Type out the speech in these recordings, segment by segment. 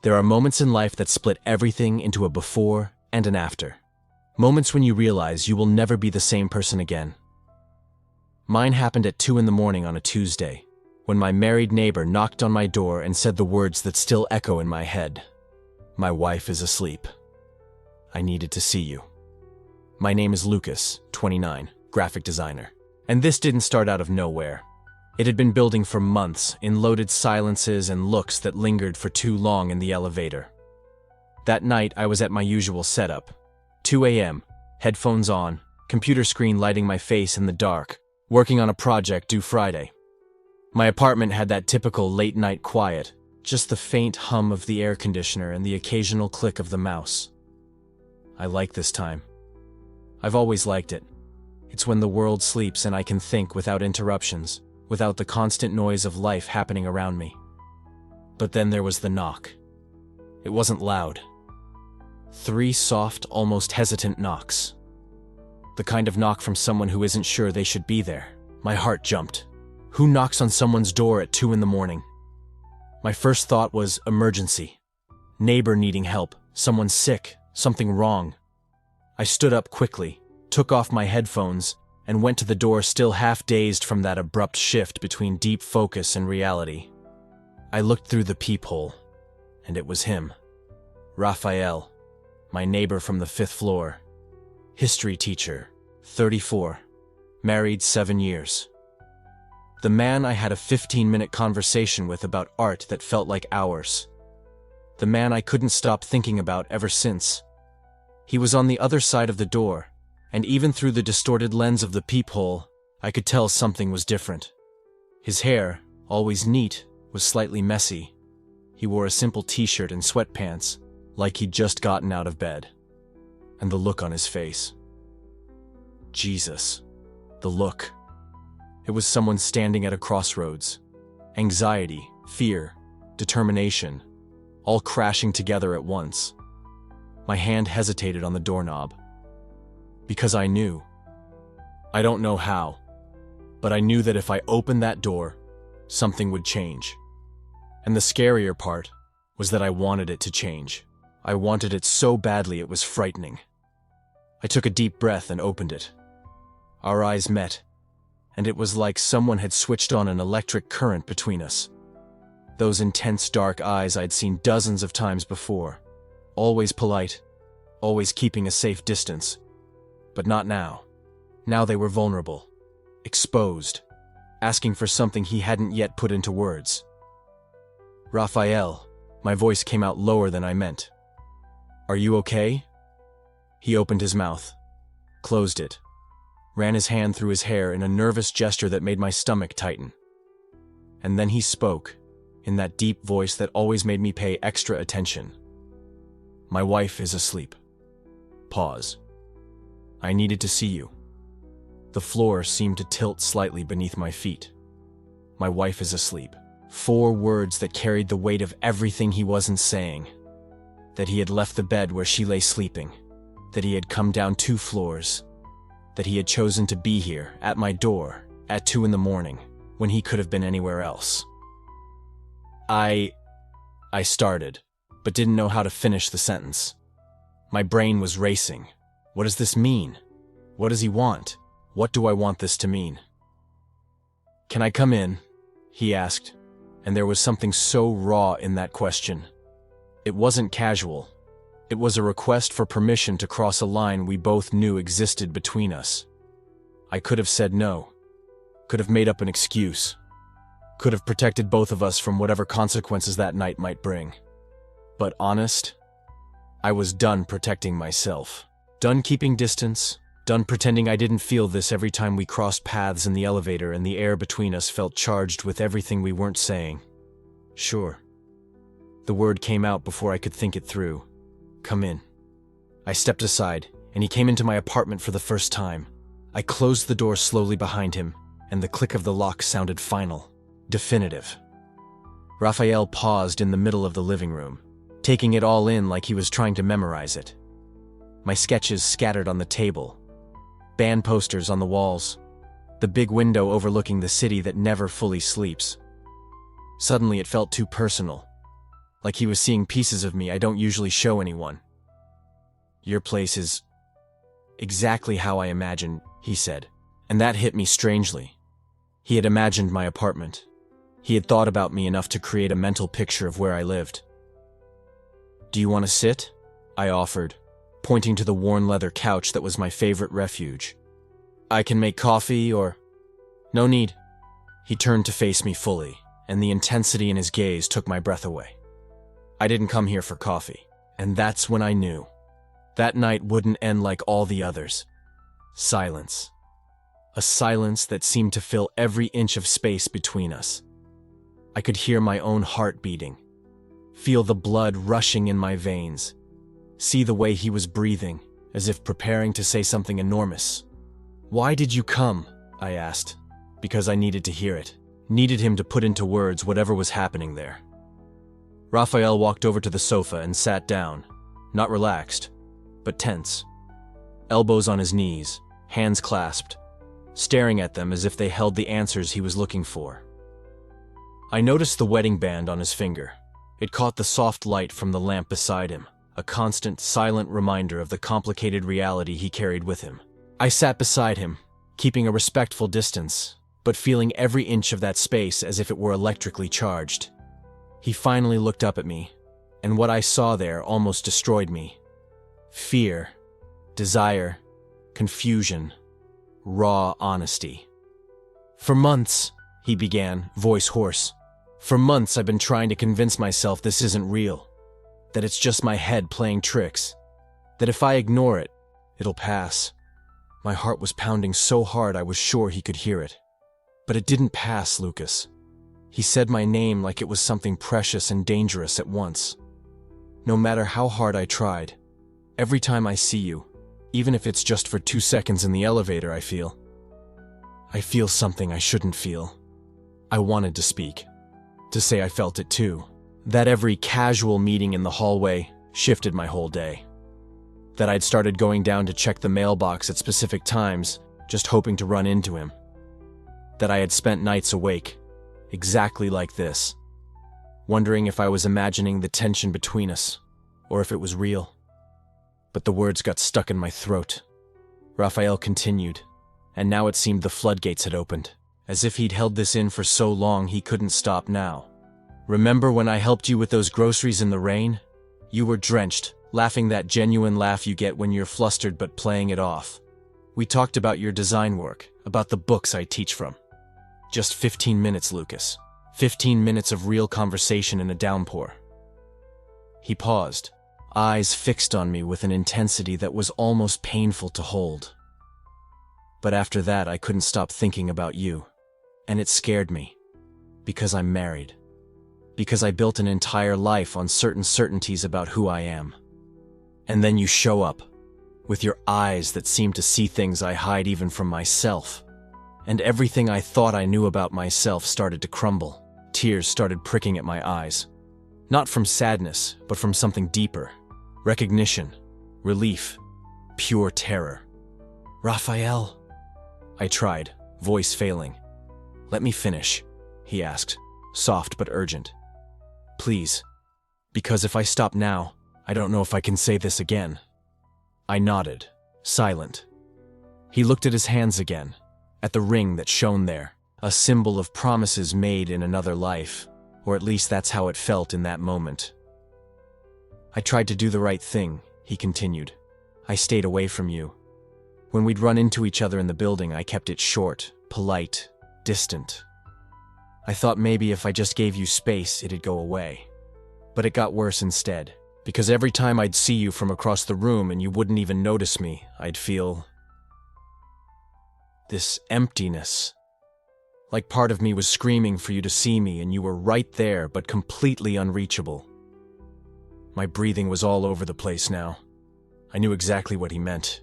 There are moments in life that split everything into a before and an after. Moments when you realize you will never be the same person again. Mine happened at 2 in the morning on a Tuesday, when my married neighbor knocked on my door and said the words that still echo in my head. "My wife is asleep. I needed to see you." My name is Lucas, 29, graphic designer. And this didn't start out of nowhere. It had been building for months in loaded silences and looks that lingered for too long in the elevator. That night, I was at my usual setup. 2 a.m., headphones on, computer screen lighting my face in the dark, working on a project due Friday. My apartment had that typical late-night quiet, just the faint hum of the air conditioner and the occasional click of the mouse. I like this time. I've always liked it. It's when the world sleeps and I can think without interruptions, without the constant noise of life happening around me. But then there was the knock. It wasn't loud. 3 soft, almost hesitant knocks. The kind of knock from someone who isn't sure they should be there. My heart jumped. Who knocks on someone's door at 2 in the morning? My first thought was emergency. Neighbor needing help, someone sick, something wrong. I stood up quickly, took off my headphones, and went to the door still half dazed from that abrupt shift between deep focus and reality. I looked through the peephole, and it was him. Raphael, my neighbor from the 5th floor. History teacher, 34, married 7 years. The man I had a 15-minute conversation with about art that felt like hours. The man I couldn't stop thinking about ever since. He was on the other side of the door, and even through the distorted lens of the peephole, I could tell something was different. His hair, always neat, was slightly messy. He wore a simple t-shirt and sweatpants, like he'd just gotten out of bed. And the look on his face. Jesus. The look. It was someone standing at a crossroads. Anxiety, fear, determination, all crashing together at once. My hand hesitated on the doorknob. Because I knew. I don't know how, but I knew that if I opened that door, something would change. And the scarier part was that I wanted it to change. I wanted it so badly it was frightening. I took a deep breath and opened it. Our eyes met, and it was like someone had switched on an electric current between us. Those intense dark eyes I'd seen dozens of times before. Always polite, always keeping a safe distance. But not now. Now they were vulnerable, exposed, asking for something he hadn't yet put into words. "Raphael," my voice came out lower than I meant. "Are you okay?" He opened his mouth, closed it, ran his hand through his hair in a nervous gesture that made my stomach tighten. And then he spoke, in that deep voice that always made me pay extra attention. "My wife is asleep." Pause. "I needed to see you." The floor seemed to tilt slightly beneath my feet. "My wife is asleep." 4 words that carried the weight of everything he wasn't saying. That he had left the bed where she lay sleeping. That he had come down 2 floors. That he had chosen to be here, at my door, at 2 in the morning, when he could have been anywhere else. I started, but didn't know how to finish the sentence. My brain was racing. What does this mean? What does he want? What do I want this to mean? "Can I come in?" he asked, and there was something so raw in that question. It wasn't casual. It was a request for permission to cross a line we both knew existed between us. I could have said no. Could have made up an excuse. Could have protected both of us from whatever consequences that night might bring. But honest, I was done protecting myself. Done keeping distance. Done pretending I didn't feel this every time we crossed paths in the elevator and the air between us felt charged with everything we weren't saying. Sure. The word came out before I could think it through. "Come in." I stepped aside, and he came into my apartment for the first time. I closed the door slowly behind him, and the click of the lock sounded final, definitive. Raphael paused in the middle of the living room, taking it all in like he was trying to memorize it. My sketches scattered on the table, band posters on the walls, the big window overlooking the city that never fully sleeps. Suddenly it felt too personal. like he was seeing pieces of me I don't usually show anyone. "Your place is exactly how I imagined," he said, and that hit me strangely. He had imagined my apartment. He had thought about me enough to create a mental picture of where I lived. "Do you want to sit?" I offered, pointing to the worn leather couch that was my favorite refuge. "I can make coffee or—" "No need." He turned to face me fully, and the intensity in his gaze took my breath away. "I didn't come here for coffee." And that's when I knew. That night wouldn't end like all the others. Silence. A silence that seemed to fill every inch of space between us. I could hear my own heart beating, feel the blood rushing in my veins, see the way he was breathing, as if preparing to say something enormous. "Why did you come?" I asked, because I needed to hear it, needed him to put into words whatever was happening there. Raphael walked over to the sofa and sat down, not relaxed, but tense. Elbows on his knees, hands clasped, staring at them as if they held the answers he was looking for. I noticed the wedding band on his finger. It caught the soft light from the lamp beside him, a constant, silent reminder of the complicated reality he carried with him. I sat beside him, keeping a respectful distance, but feeling every inch of that space as if it were electrically charged. He finally looked up at me, and what I saw there almost destroyed me. Fear, desire, confusion, raw honesty. "For months," he began, voice hoarse, "for months I've been trying to convince myself this isn't real, that it's just my head playing tricks, that if I ignore it, it'll pass." My heart was pounding so hard I was sure he could hear it. But it didn't pass, Lucas. He said my name like it was something precious and dangerous at once. No matter how hard I tried, every time I see you, even if it's just for 2 seconds in the elevator, I feel something I shouldn't feel. I wanted to speak, to say I felt it too. That every casual meeting in the hallway shifted my whole day. That I'd started going down to check the mailbox at specific times, just hoping to run into him. That I had spent nights awake, exactly like this, wondering if I was imagining the tension between us, or if it was real. But the words got stuck in my throat. Raphael continued, and now it seemed the floodgates had opened, as if he'd held this in for so long he couldn't stop now. "Remember when I helped you with those groceries in the rain? You were drenched, laughing that genuine laugh you get when you're flustered but playing it off. We talked about your design work, about the books I teach from. Just 15 minutes, Lucas. 15 minutes of real conversation in a downpour." He paused, eyes fixed on me with an intensity that was almost painful to hold. "But after that, I couldn't stop thinking about you. And it scared me. Because I'm married. Because I built an entire life on certain certainties about who I am. And then you show up, with your eyes that seem to see things I hide even from myself. And everything I thought I knew about myself started to crumble. Tears started pricking at my eyes. Not from sadness, but from something deeper. Recognition, relief, pure terror. "Raphael," I tried, voice failing. "Let me finish," he asked, soft but urgent. "Please, because if I stop now, I don't know if I can say this again." I nodded, silent. He looked at his hands again, at the ring that shone there, a symbol of promises made in another life, or at least that's how it felt in that moment. "I tried to do the right thing," he continued. "I stayed away from you. When we'd run into each other in the building, I kept it short, polite, distant. I thought maybe if I just gave you space, it'd go away. But it got worse instead, because every time I'd see you from across the room and you wouldn't even notice me, I'd feel this emptiness. Like part of me was screaming for you to see me and you were right there but completely unreachable." My breathing was all over the place now. I knew exactly what he meant.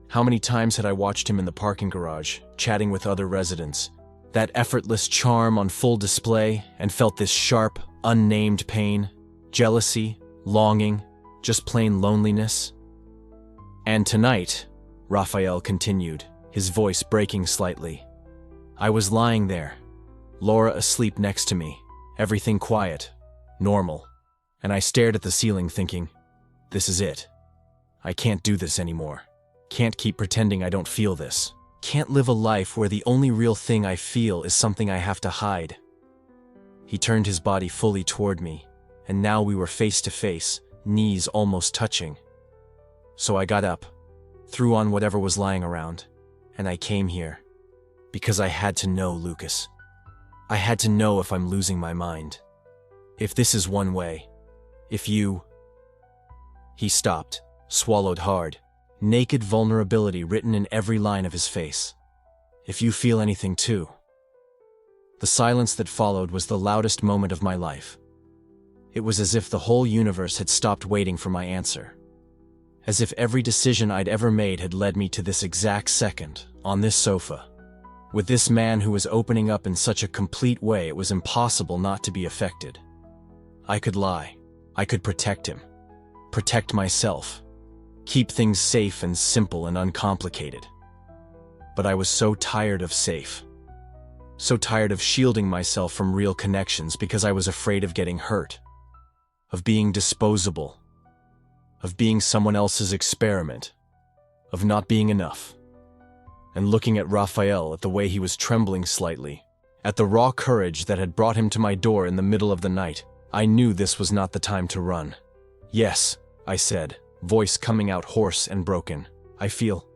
How many times had I watched him in the parking garage, chatting with other residents, that effortless charm on full display, and felt this sharp, unnamed pain, jealousy, longing, just plain loneliness. "And tonight," Raphael continued, his voice breaking slightly, "I was lying there, Laura asleep next to me, everything quiet, normal, And I stared at the ceiling thinking, this is it. I can't do this anymore. Can't keep pretending I don't feel this. Can't live a life where the only real thing I feel is something I have to hide. He turned his body fully toward me, and now we were face to face, knees almost touching. So I got up, threw on whatever was lying around, and I came here. Because I had to know, Lucas. I had to know if I'm losing my mind. If this is one way. If you... He stopped, swallowed hard, naked vulnerability written in every line of his face. If you feel anything too. The silence that followed was the loudest moment of my life. It was as if the whole universe had stopped waiting for my answer. As if every decision I'd ever made had led me to this exact second, on this sofa. With this man who was opening up in such a complete way it was impossible not to be affected. I could lie. I could protect him. Protect myself. Keep things safe and simple and uncomplicated. But I was so tired of safe. So tired of shielding myself from real connections because I was afraid of getting hurt. Of being disposable. Of being someone else's experiment. Of not being enough. And looking at Raphael, at the way he was trembling slightly, at the raw courage that had brought him to my door in the middle of the night, I knew this was not the time to run. Yes, I said, voice coming out hoarse and broken. I feel.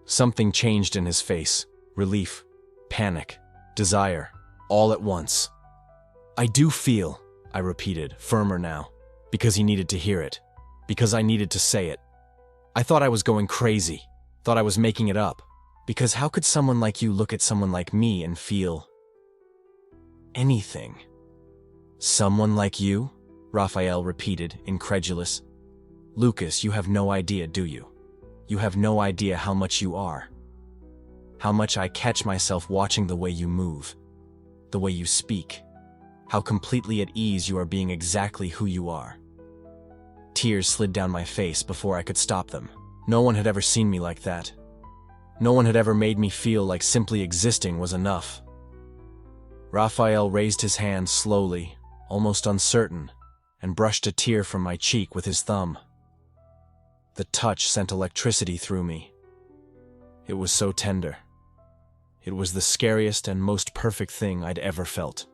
Something changed in his face. Relief, panic, desire, all at once. I do feel, I repeated, firmer now, because he needed to hear it, because I needed to say it. I thought I was going crazy, thought I was making it up, because how could someone like you look at someone like me and feel anything? Someone like you? Raphael repeated, incredulous. Lucas, you have no idea, do you? You have no idea how much you are. How much I catch myself watching the way you move, the way you speak, how completely at ease you are being exactly who you are. Tears slid down my face before I could stop them. No one had ever seen me like that. No one had ever made me feel like simply existing was enough. Raphael raised his hand slowly, almost uncertain, and brushed a tear from my cheek with his thumb. The touch sent electricity through me. It was so tender. It was the scariest and most perfect thing I'd ever felt.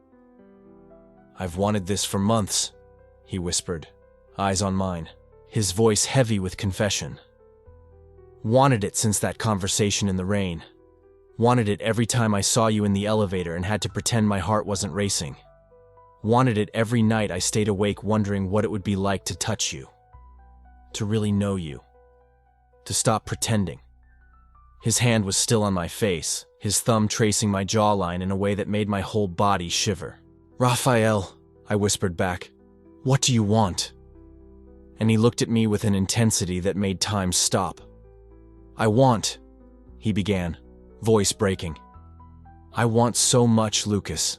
I've wanted this for months, he whispered, eyes on mine, his voice heavy with confession. Wanted it since that conversation in the rain. Wanted it every time I saw you in the elevator and had to pretend my heart wasn't racing. Wanted it every night I stayed awake wondering what it would be like to touch you. To really know you. To stop pretending. His hand was still on my face, his thumb tracing my jawline in a way that made my whole body shiver. Raphael, I whispered back, what do you want? And he looked at me with an intensity that made time stop. I want, he began, voice breaking. I want so much, Lucas.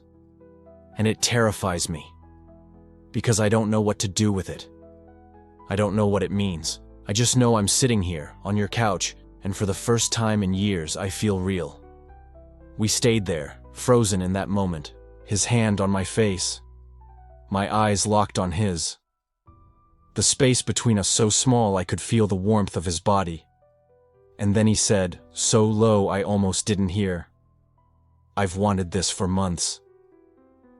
And it terrifies me. Because I don't know what to do with it. I don't know what it means. I just know I'm sitting here, on your couch, and for the first time in years I feel real. We stayed there, frozen in that moment, his hand on my face. My eyes locked on his. The space between us so small I could feel the warmth of his body. And then he said, so low I almost didn't hear, I've wanted this for months.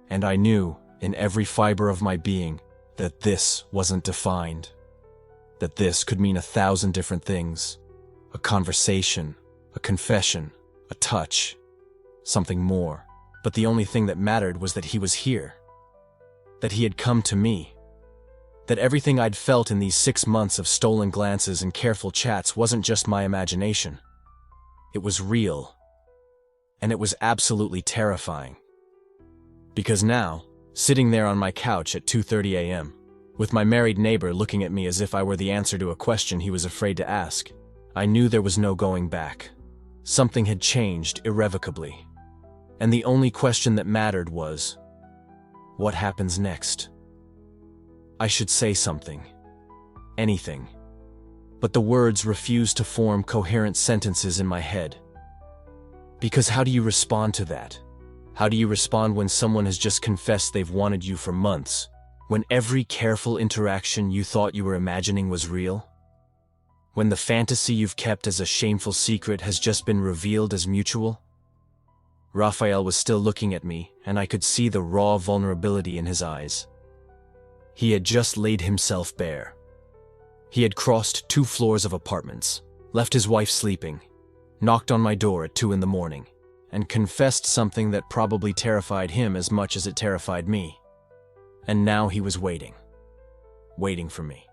And I knew, in every fiber of my being, that this wasn't defined. That this could mean 1,000 different things. A conversation, a confession, a touch, something more. But the only thing that mattered was that he was here. That he had come to me. That everything I'd felt in these 6 months of stolen glances and careful chats wasn't just my imagination. It was real. And it was absolutely terrifying. Because now, sitting there on my couch at 2:30 a.m., with my married neighbor looking at me as if I were the answer to a question he was afraid to ask, I knew there was no going back. Something had changed irrevocably. And the only question that mattered was, what happens next? I should say something. Anything. But the words refused to form coherent sentences in my head. Because how do you respond to that? How do you respond when someone has just confessed they've wanted you for months, When every careful interaction you thought you were imagining was real? When the fantasy you've kept as a shameful secret has just been revealed as mutual? Raphael was still looking at me, and I could see the raw vulnerability in his eyes. He had just laid himself bare. He had crossed 2 floors of apartments, left his wife sleeping, knocked on my door at 2 in the morning, and confessed something that probably terrified him as much as it terrified me. And now he was waiting for me.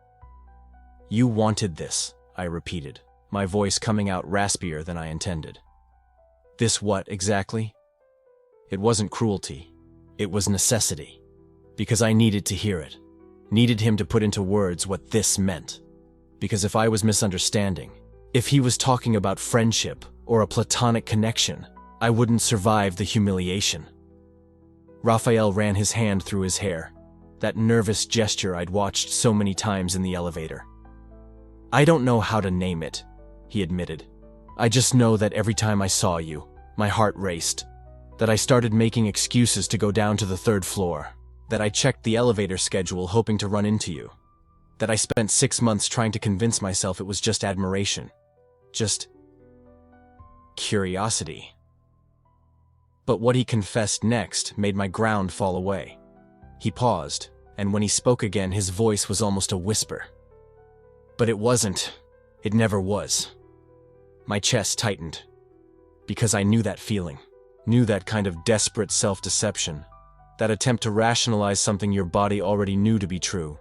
"You wanted this," I repeated, my voice coming out raspier than I intended. "This what, exactly?" It wasn't cruelty. It was necessity. Because I needed to hear it. Needed him to put into words what this meant. Because if I was misunderstanding, if he was talking about friendship or a platonic connection, I wouldn't survive the humiliation. Raphael ran his hand through his hair, that nervous gesture I'd watched so many times in the elevator. "I don't know how to name it," he admitted. "I just know that every time I saw you, my heart raced, that I started making excuses to go down to the 3rd floor, that I checked the elevator schedule hoping to run into you, that I spent 6 months trying to convince myself it was just admiration, just curiosity." But what he confessed next made my ground fall away. He paused, and when he spoke again, his voice was almost a whisper. "But it wasn't. It never was." My chest tightened, because I knew that feeling, knew that kind of desperate self-deception, that attempt to rationalize something your body already knew to be true.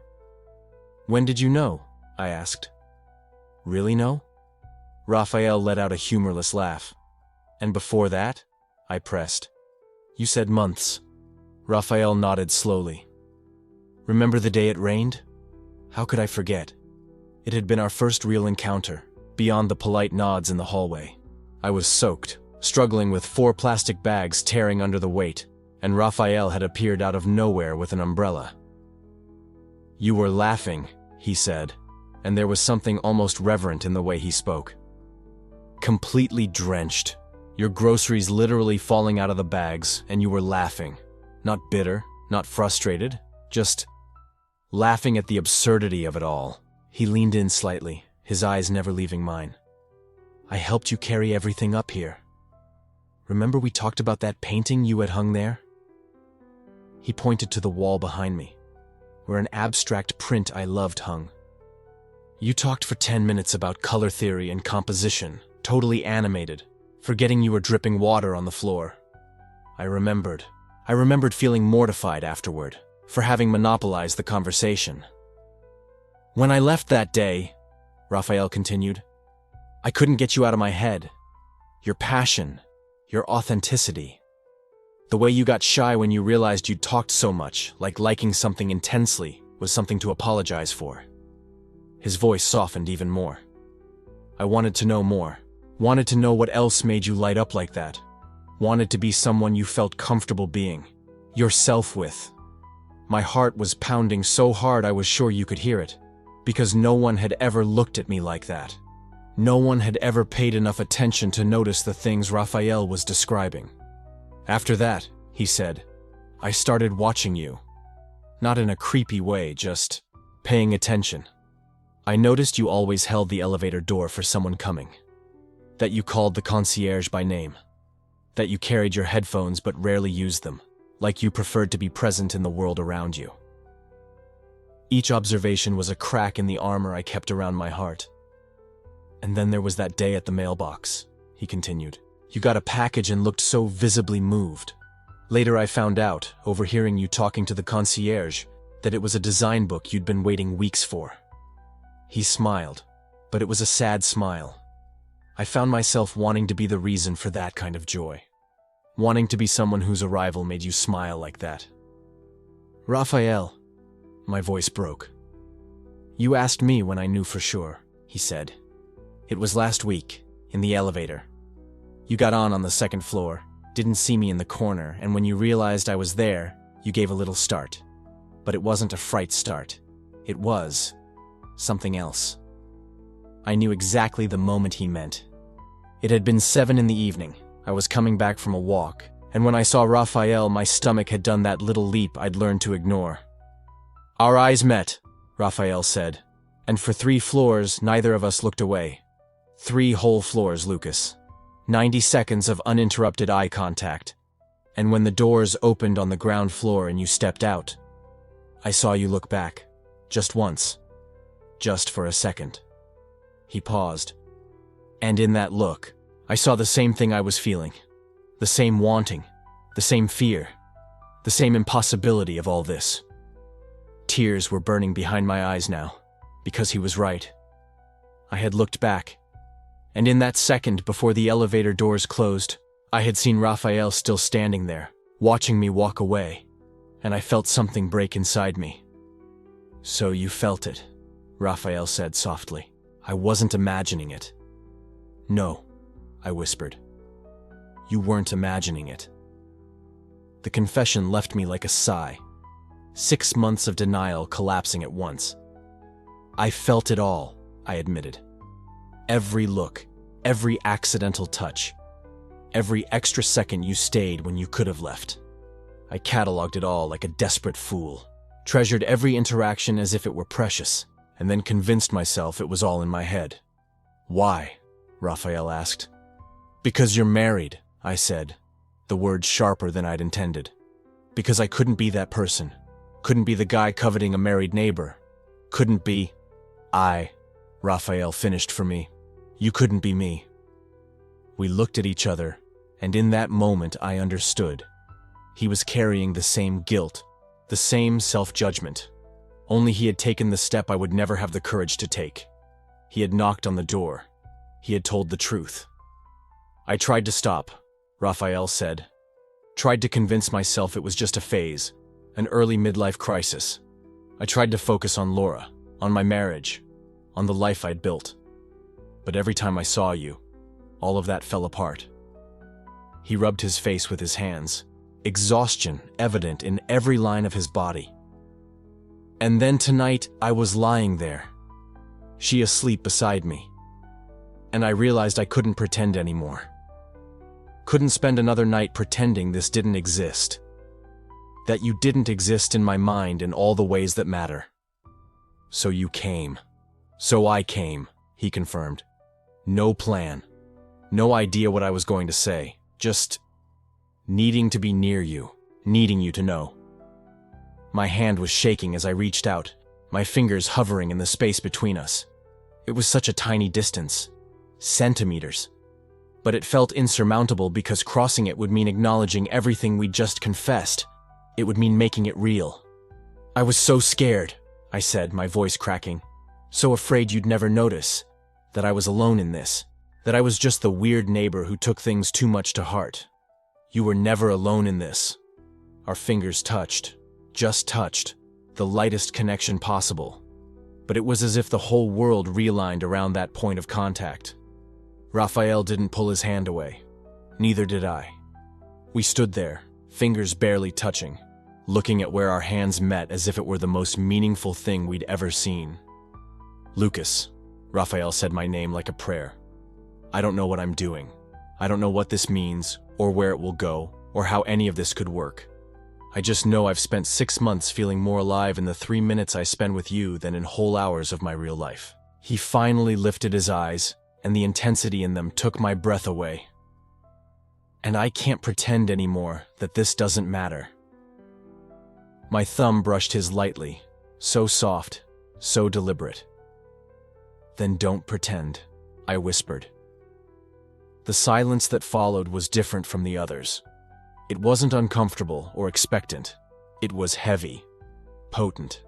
"When did you know?" I asked. "Really know?" Raphael let out a humorless laugh. "And before that?" I pressed. "You said months." Raphael nodded slowly. "Remember the day it rained?" How could I forget? It had been our first real encounter, beyond the polite nods in the hallway. I was soaked, struggling with 4 plastic bags tearing under the weight, and Raphael had appeared out of nowhere with an umbrella. "You were laughing," he said, and there was something almost reverent in the way he spoke. "Completely drenched. Your groceries literally falling out of the bags, and you were laughing. Not bitter, not frustrated, just laughing at the absurdity of it all." He leaned in slightly, his eyes never leaving mine. "I helped you carry everything up here. Remember we talked about that painting you had hung there?" He pointed to the wall behind me, where an abstract print I loved hung. "You talked for 10 minutes about color theory and composition, totally animated, forgetting you were dripping water on the floor." I remembered feeling mortified afterward, for having monopolized the conversation. "When I left that day," Raphael continued, "I couldn't get you out of my head. Your passion, your authenticity. The way you got shy when you realized you'd talked so much, like liking something intensely, was something to apologize for." His voice softened even more. "I wanted to know more. Wanted to know what else made you light up like that. Wanted to be someone you felt comfortable being. Yourself with." My heart was pounding so hard I was sure you could hear it, because no one had ever looked at me like that. No one had ever paid enough attention to notice the things Raphael was describing. "After that," he said, "I started watching you. Not in a creepy way, just paying attention. I noticed you always held the elevator door for someone coming. That you called the concierge by name. That you carried your headphones but rarely used them, like you preferred to be present in the world around you. Each observation was a crack in the armor I kept around my heart. And then there was that day at the mailbox," he continued. "You got a package and looked so visibly moved. Later I found out, overhearing you talking to the concierge, that it was a design book you'd been waiting weeks for." He smiled, but it was a sad smile. I found myself wanting to be the reason for that kind of joy. Wanting to be someone whose arrival made you smile like that. "Raphael," my voice broke. "You asked me when I knew for sure," he said. "It was last week, in the elevator. You got on the 2nd floor, didn't see me in the corner, and when you realized I was there, you gave a little start. But it wasn't a fright start. It was something else." I knew exactly the moment he meant. It had been 7 in the evening. I was coming back from a walk, and when I saw Raphael, my stomach had done that little leap I'd learned to ignore. Our eyes met, Raphael said, and for 3 floors neither of us looked away. 3 whole floors, Lucas. 90 seconds of uninterrupted eye contact. And when the doors opened on the ground floor and you stepped out, I saw you look back. Just once. Just for a second. He paused. And in that look, I saw the same thing I was feeling. The same wanting. The same fear. The same impossibility of all this. Tears were burning behind my eyes now, because he was right. I had looked back, and in that second before the elevator doors closed, I had seen Raphael still standing there, watching me walk away, and I felt something break inside me. So you felt it, Raphael said softly. I wasn't imagining it. No, I whispered. You weren't imagining it. The confession left me like a sigh. 6 months of denial collapsing at once. I felt it all, I admitted. Every look, every accidental touch, every extra second you stayed when you could have left. I cataloged it all like a desperate fool, treasured every interaction as if it were precious, and then convinced myself it was all in my head. Why? Raphael asked. Because you're married, I said, the words sharper than I'd intended. Because I couldn't be that person. Couldn't be the guy coveting a married neighbor. Couldn't be Raphael finished for me. You couldn't be me. We looked at each other, and in that moment I understood. He was carrying the same guilt, the same self-judgment. Only he had taken the step I would never have the courage to take. He had knocked on the door. He had told the truth. I tried to stop, Raphael said. Tried to convince myself it was just a phase. An early midlife crisis. I tried to focus on Laura, on my marriage, on the life I'd built. But every time I saw you, all of that fell apart. He rubbed his face with his hands, exhaustion evident in every line of his body. And then tonight, I was lying there, she asleep beside me. And I realized I couldn't pretend anymore. Couldn't spend another night pretending this didn't exist. That you didn't exist in my mind in all the ways that matter. So you came. So I came, he confirmed. No plan. No idea what I was going to say. Just needing to be near you, needing you to know. My hand was shaking as I reached out, my fingers hovering in the space between us. It was such a tiny distance. Centimeters. But it felt insurmountable because crossing it would mean acknowledging everything we'd just confessed. It would mean making it real. I was so scared, I said, my voice cracking. So afraid you'd never notice. That I was alone in this. That I was just the weird neighbor who took things too much to heart. You were never alone in this. Our fingers touched. Just touched. The lightest connection possible. But it was as if the whole world realigned around that point of contact. Raphael didn't pull his hand away. Neither did I. We stood there, fingers barely touching, looking at where our hands met as if it were the most meaningful thing we'd ever seen. Lucas, Raphael said my name like a prayer. I don't know what I'm doing. I don't know what this means, or where it will go, or how any of this could work. I just know I've spent 6 months feeling more alive in the 3 minutes I spend with you than in whole hours of my real life. He finally lifted his eyes, and the intensity in them took my breath away. And I can't pretend anymore that this doesn't matter. My thumb brushed his lightly, so soft, so deliberate. Then don't pretend, I whispered. The silence that followed was different from the others. It wasn't uncomfortable or expectant. It was heavy, potent.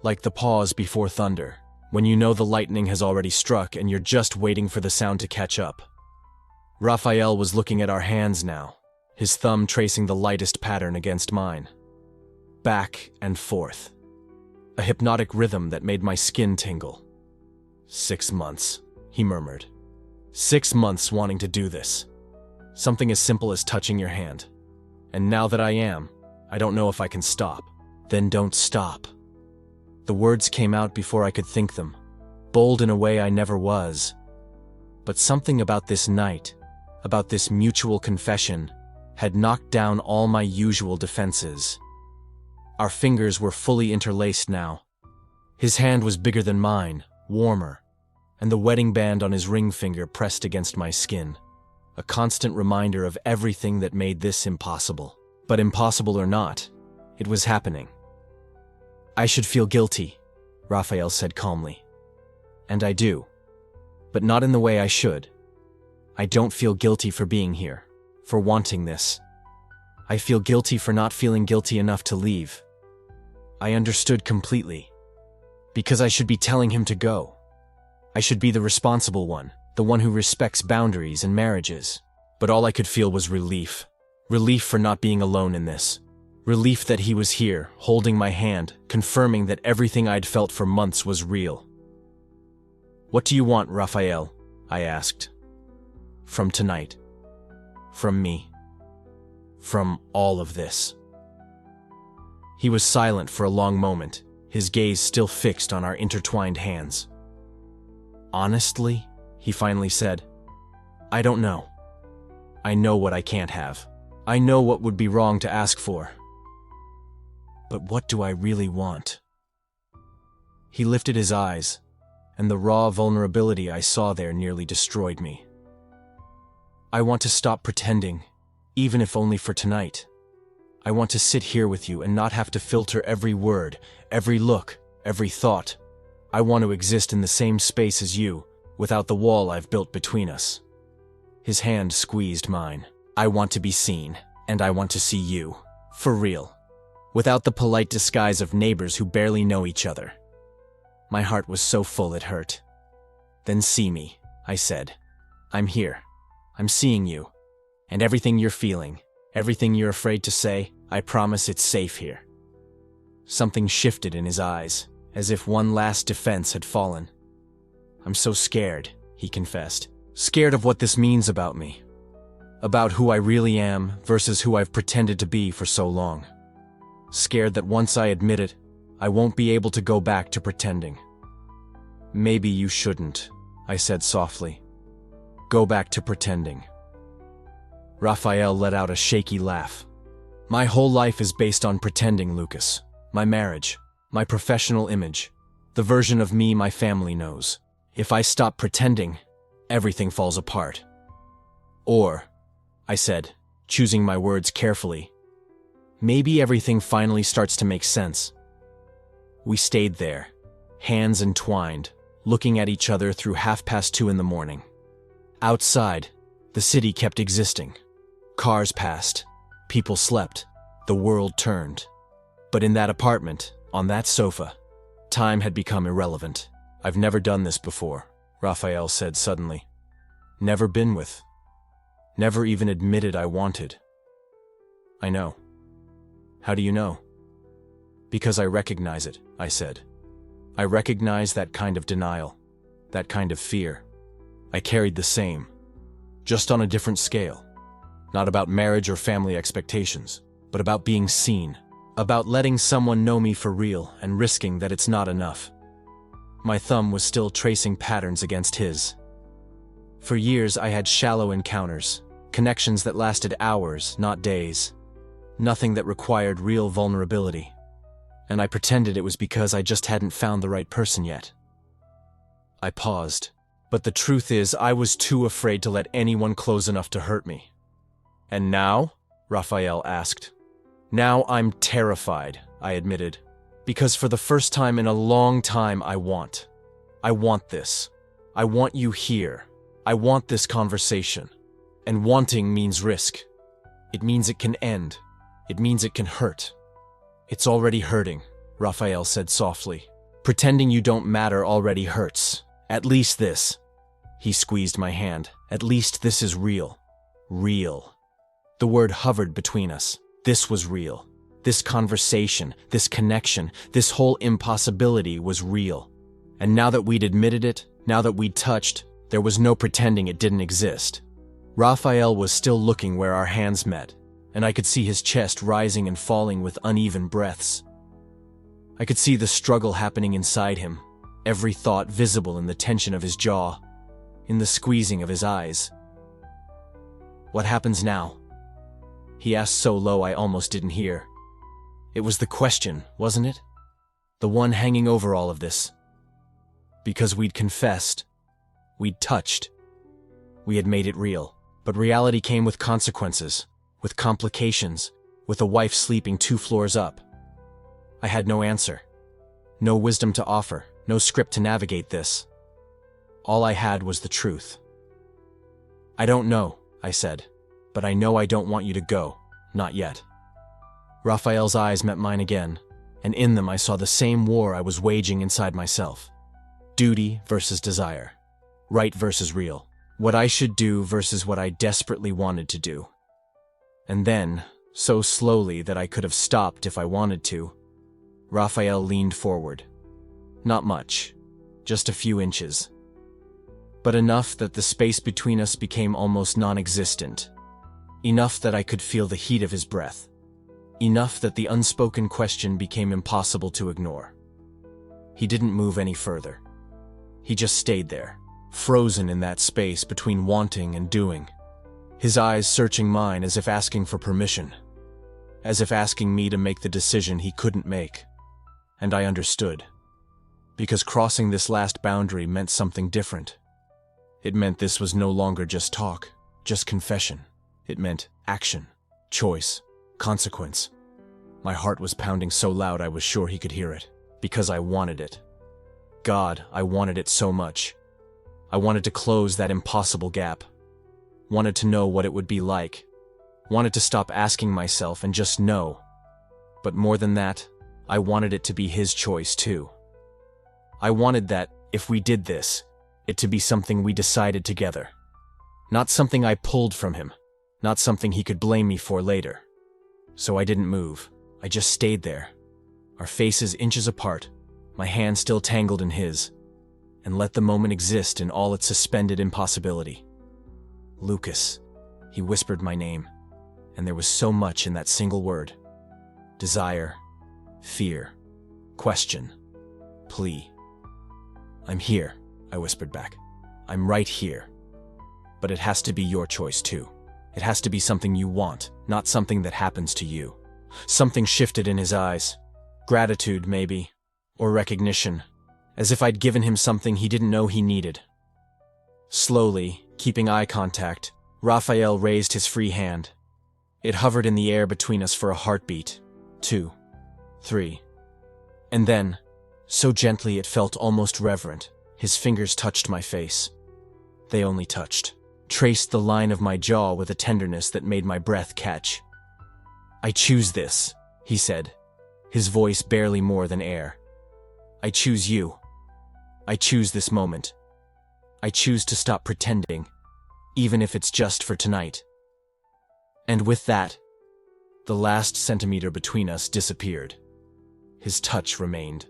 Like the pause before thunder, when you know the lightning has already struck and you're just waiting for the sound to catch up. Raphael was looking at our hands now, his thumb tracing the lightest pattern against mine. Back and forth. A hypnotic rhythm that made my skin tingle. 6 months, he murmured. 6 months wanting to do this. Something as simple as touching your hand. And now that I am, I don't know if I can stop. Then don't stop. The words came out before I could think them, bold in a way I never was. But something about this night, about this mutual confession, had knocked down all my usual defenses. Our fingers were fully interlaced now. His hand was bigger than mine, warmer, and the wedding band on his ring finger pressed against my skin. A constant reminder of everything that made this impossible. But impossible or not, it was happening. I should feel guilty, Raphael said calmly. And I do. But not in the way I should. I don't feel guilty for being here, for wanting this. I feel guilty for not feeling guilty enough to leave. I understood completely. Because I should be telling him to go. I should be the responsible one, the one who respects boundaries and marriages. But all I could feel was relief. Relief for not being alone in this. Relief that he was here, holding my hand, confirming that everything I'd felt for months was real. What do you want, Raphael? I asked. From tonight. From me. From all of this. He was silent for a long moment, his gaze still fixed on our intertwined hands. Honestly, he finally said, I don't know. I know what I can't have. I know what would be wrong to ask for. But what do I really want? He lifted his eyes, and the raw vulnerability I saw there nearly destroyed me. I want to stop pretending, even if only for tonight. I want to sit here with you and not have to filter every word, every look, every thought. I want to exist in the same space as you, without the wall I've built between us. His hand squeezed mine. I want to be seen, and I want to see you. For real. Without the polite disguise of neighbors who barely know each other. My heart was so full it hurt. Then see me, I said. I'm here. I'm seeing you. And everything you're feeling, everything you're afraid to say, I promise it's safe here. Something shifted in his eyes, as if one last defense had fallen. I'm so scared, he confessed. Scared of what this means about me. About who I really am versus who I've pretended to be for so long. Scared that once I admit it, I won't be able to go back to pretending. Maybe you shouldn't, I said softly. Go back to pretending. Raphael let out a shaky laugh. My whole life is based on pretending, Lucas. My marriage, my professional image, the version of me my family knows. If I stop pretending, everything falls apart. Or, I said, choosing my words carefully, maybe everything finally starts to make sense. We stayed there, hands entwined, looking at each other through 2:30 in the morning. Outside, the city kept existing. Cars passed, people slept, the world turned. But in that apartment, on that sofa, time had become irrelevant. I've never done this before, Raphael said suddenly. Never been with. Never even admitted I wanted. I know. How do you know? Because I recognize it, I said. I recognize that kind of denial, that kind of fear. I carried the same, just on a different scale. Not about marriage or family expectations, but about being seen, about letting someone know me for real and risking that it's not enough. My thumb was still tracing patterns against his. For years I had shallow encounters, connections that lasted hours, not days. Nothing that required real vulnerability. And I pretended it was because I just hadn't found the right person yet. I paused, but the truth is I was too afraid to let anyone close enough to hurt me. And now? Raphael asked. Now I'm terrified, I admitted. Because for the first time in a long time I want this. I want you here. I want this conversation. And wanting means risk. It means it can end. It means it can hurt. It's already hurting, Raphael said softly. Pretending you don't matter already hurts. At least this. He squeezed my hand. At least this is real. Real. The word hovered between us. This was real. This conversation, this connection, this whole impossibility was real. And now that we'd admitted it, now that we'd touched, there was no pretending it didn't exist. Raphael was still looking where our hands met, and I could see his chest rising and falling with uneven breaths. I could see the struggle happening inside him, every thought visible in the tension of his jaw, in the squeezing of his eyes. What happens now? He asked so low I almost didn't hear. It was the question, wasn't it? The one hanging over all of this. Because we'd confessed. We'd touched. We had made it real. But reality came with consequences, with complications, with a wife sleeping 2 floors up. I had no answer. No wisdom to offer, no script to navigate this. All I had was the truth. I don't know, I said, but I know I don't want you to go, not yet. Raphael's eyes met mine again, and in them I saw the same war I was waging inside myself. Duty versus desire. Right versus real. What I should do versus what I desperately wanted to do. And then, so slowly that I could have stopped if I wanted to, Raphael leaned forward. Not much, just a few inches. But enough that the space between us became almost non-existent. Enough that I could feel the heat of his breath. Enough that the unspoken question became impossible to ignore. He didn't move any further. He just stayed there, frozen in that space between wanting and doing. His eyes searching mine as if asking for permission. As if asking me to make the decision he couldn't make. And I understood. Because crossing this last boundary meant something different. It meant this was no longer just talk, just confession. It meant action, choice, consequence. My heart was pounding so loud I was sure he could hear it, because I wanted it. God, I wanted it so much. I wanted to close that impossible gap. Wanted to know what it would be like. Wanted to stop asking myself and just know. But more than that, I wanted it to be his choice too. I wanted that, if we did this, it to be something we decided together. Not something I pulled from him. Not something he could blame me for later. So I didn't move. I just stayed there. Our faces inches apart, my hand still tangled in his, and let the moment exist in all its suspended impossibility. Lucas. He whispered my name, and there was so much in that single word. Desire, fear, question, plea. I'm here, I whispered back. I'm right here. But it has to be your choice too. It has to be something you want, not something that happens to you. Something shifted in his eyes. Gratitude, maybe. Or recognition. As if I'd given him something he didn't know he needed. Slowly, keeping eye contact, Raphael raised his free hand. It hovered in the air between us for a heartbeat. 2, 3. And then, so gently it felt almost reverent, his fingers touched my face. They only touched. Traced the line of my jaw with a tenderness that made my breath catch. I choose this, he said, his voice barely more than air. I choose you. I choose this moment. I choose to stop pretending, even if it's just for tonight. And with that, the last centimeter between us disappeared. His touch remained.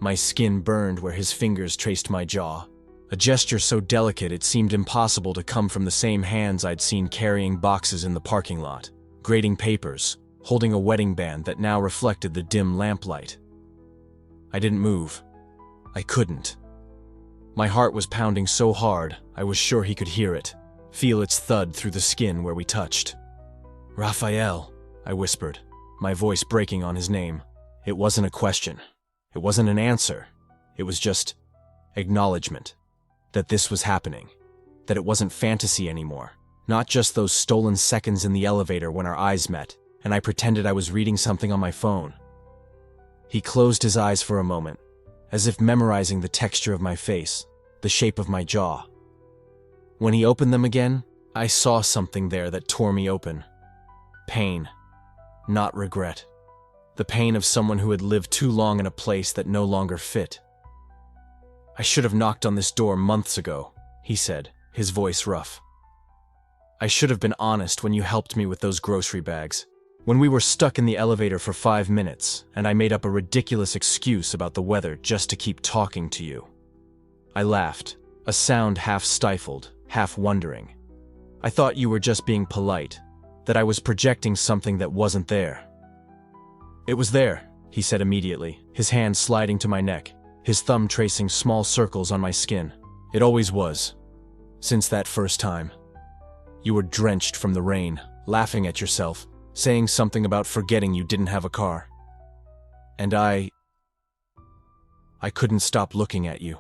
My skin burned where his fingers traced my jaw. A gesture so delicate it seemed impossible to come from the same hands I'd seen carrying boxes in the parking lot, grading papers, holding a wedding band that now reflected the dim lamplight. I didn't move. I couldn't. My heart was pounding so hard, I was sure he could hear it, feel its thud through the skin where we touched. Raphael, I whispered, my voice breaking on his name. It wasn't a question. It wasn't an answer. It was just acknowledgement. That this was happening. That it wasn't fantasy anymore. Not just those stolen seconds in the elevator when our eyes met, and I pretended I was reading something on my phone. He closed his eyes for a moment, as if memorizing the texture of my face, the shape of my jaw. When he opened them again, I saw something there that tore me open. Pain, not regret. The pain of someone who had lived too long in a place that no longer fit. I should have knocked on this door months ago, he said, his voice rough. I should have been honest when you helped me with those grocery bags. When we were stuck in the elevator for 5 minutes, and I made up a ridiculous excuse about the weather just to keep talking to you. I laughed, a sound half stifled, half wondering. I thought you were just being polite, that I was projecting something that wasn't there. It was there, he said immediately, his hand sliding to my neck, his thumb tracing small circles on my skin. It always was. Since that first time. You were drenched from the rain, laughing at yourself, saying something about forgetting you didn't have a car. And I couldn't stop looking at you.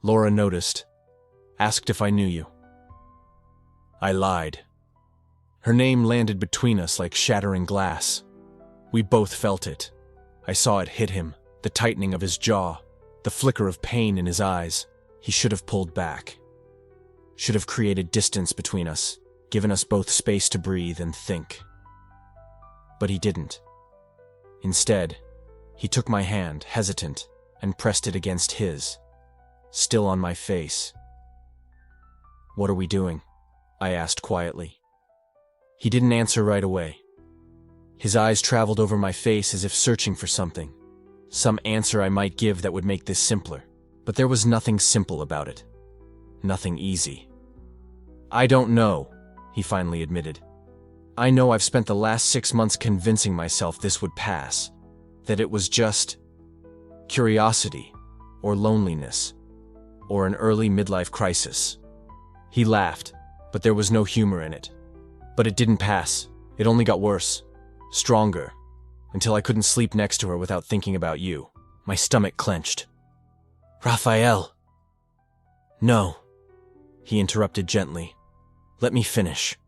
Laura noticed, asked if I knew you. I lied. Her name landed between us like shattering glass. We both felt it. I saw it hit him, the tightening of his jaw, the flicker of pain in his eyes. He should have pulled back. Should have created distance between us, given us both space to breathe and think. But he didn't. Instead, he took my hand, hesitant, and pressed it against his, still on my face. "What are we doing?" I asked quietly. He didn't answer right away. His eyes traveled over my face as if searching for something, some answer I might give that would make this simpler. But there was nothing simple about it. Nothing easy. "I don't know," he finally admitted. "I know I've spent the last 6 months convincing myself this would pass, that it was just curiosity, or loneliness, or an early midlife crisis." He laughed, but there was no humor in it. But it didn't pass. It only got worse, stronger, until I couldn't sleep next to her without thinking about you. My stomach clenched. "Raphael." "No," he interrupted gently. "Let me finish.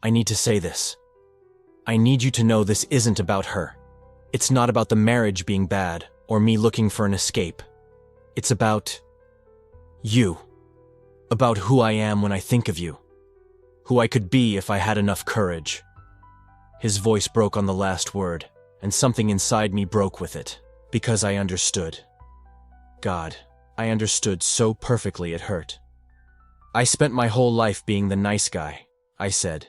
I need to say this. I need you to know this isn't about her. It's not about the marriage being bad or me looking for an escape. It's about you. About who I am when I think of you. Who I could be if I had enough courage." His voice broke on the last word, and something inside me broke with it, because I understood. God, I understood so perfectly it hurt. "I spent my whole life being the nice guy," I said,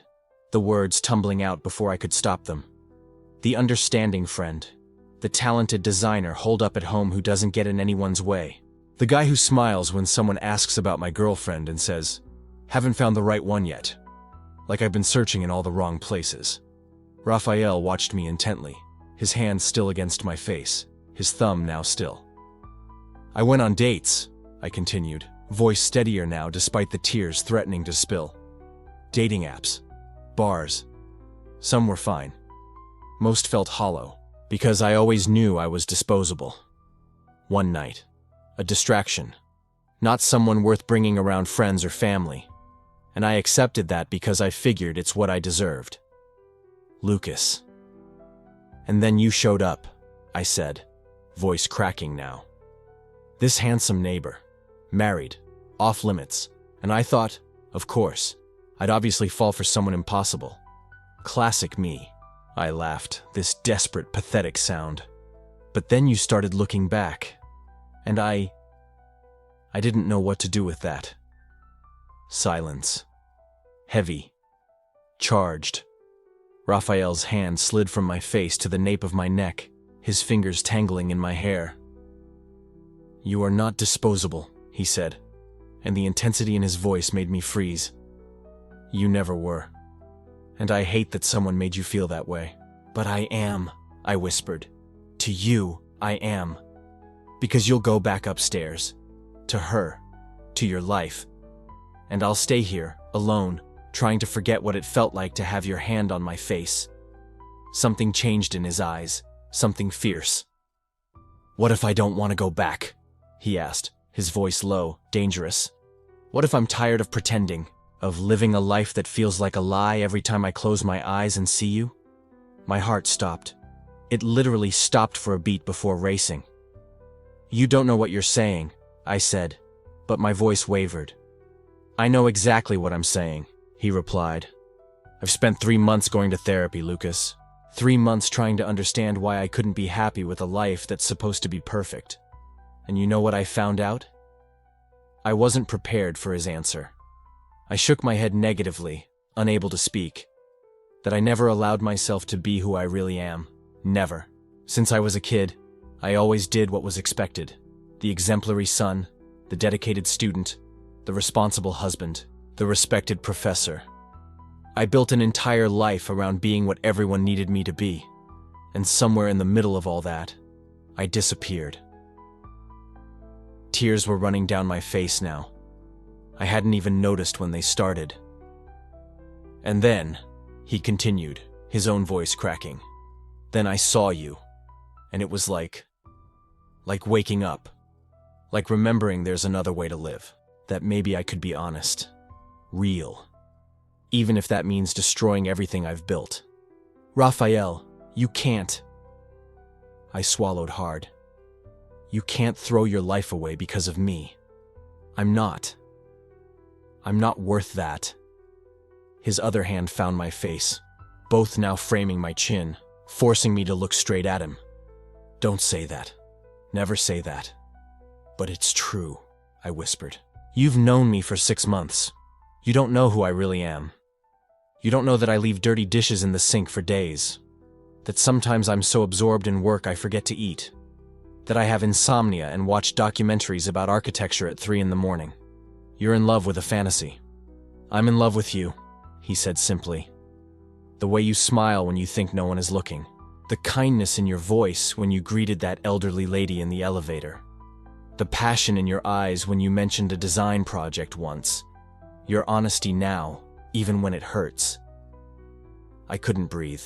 the words tumbling out before I could stop them. "The understanding friend, the talented designer holed up at home who doesn't get in anyone's way. The guy who smiles when someone asks about my girlfriend and says, 'Haven't found the right one yet.' Like I've been searching in all the wrong places." Raphael watched me intently, his hand still against my face, his thumb now still. "I went on dates," I continued, voice steadier now despite the tears threatening to spill. "Dating apps. Bars. Some were fine. Most felt hollow, because I always knew I was disposable. One night. A distraction. Not someone worth bringing around friends or family. And I accepted that because I figured it's what I deserved. Lucas. And then you showed up," I said, voice cracking now. "This handsome neighbor. Married. Off limits. And I thought, of course, I'd obviously fall for someone impossible. Classic me." I laughed, this desperate, pathetic sound. "But then you started looking back. And I didn't know what to do with that." Silence. Heavy. Charged. Raphael's hand slid from my face to the nape of my neck, his fingers tangling in my hair. "You are not disposable," he said, and the intensity in his voice made me freeze. "You never were. And I hate that someone made you feel that way. But I am," I whispered. "To you, I am. Because you'll go back upstairs. To her. To your life. And I'll stay here, alone, trying to forget what it felt like to have your hand on my face." Something changed in his eyes, something fierce. "What if I don't want to go back?" he asked, his voice low, dangerous. "What if I'm tired of pretending, of living a life that feels like a lie every time I close my eyes and see you?" My heart stopped. It literally stopped for a beat before racing. "You don't know what you're saying," I said, but my voice wavered. "I know exactly what I'm saying," he replied. "I've spent 3 months going to therapy, Lucas. 3 months trying to understand why I couldn't be happy with a life that's supposed to be perfect. And you know what I found out?" I wasn't prepared for his answer. I shook my head negatively, unable to speak. That I never allowed myself to be who I really am. Never. Since I was a kid, I always did what was expected. The exemplary son, the dedicated student, the responsible husband, the respected professor. I built an entire life around being what everyone needed me to be. And somewhere in the middle of all that, I disappeared. Tears were running down my face now. I hadn't even noticed when they started. "And then," he continued, his own voice cracking, "then I saw you. and it was like waking up, like remembering there's another way to live, that maybe I could be honest, real, even if that means destroying everything I've built. Raphael, you can't. I swallowed hard. You can't throw your life away because of me. I'm not worth that. His other hand found my face, both now framing my chin, forcing me to look straight at him. Don't say that. Never say that. But it's true, I whispered. You've known me for 6 months. You don't know who I really am. You don't know that I leave dirty dishes in the sink for days. That sometimes I'm so absorbed in work I forget to eat. That I have insomnia and watch documentaries about architecture at 3 in the morning. You're in love with a fantasy. I'm in love with you, he said simply. The way you smile when you think no one is looking. The kindness in your voice when you greeted that elderly lady in the elevator. The passion in your eyes when you mentioned a design project once. Your honesty now, even when it hurts. I couldn't breathe.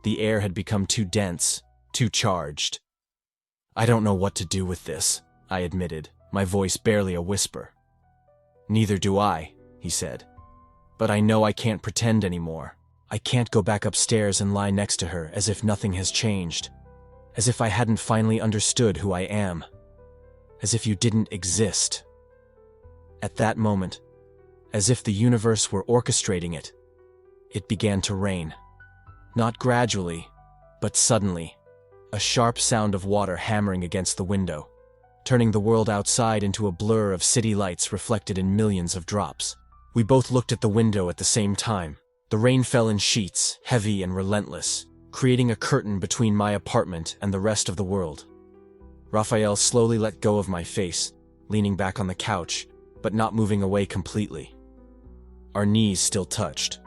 The air had become too dense, too charged. I don't know what to do with this, I admitted, my voice barely a whisper. Neither do I, he said. But I know I can't pretend anymore. I can't go back upstairs and lie next to her as if nothing has changed. As if I hadn't finally understood who I am. As if you didn't exist. At that moment, as if the universe were orchestrating it, it began to rain. Not gradually, but suddenly, a sharp sound of water hammering against the window, turning the world outside into a blur of city lights reflected in millions of drops. We both looked at the window at the same time. The rain fell in sheets, heavy and relentless, creating a curtain between my apartment and the rest of the world. Raphael slowly let go of my face, leaning back on the couch, but not moving away completely. Our knees still touched.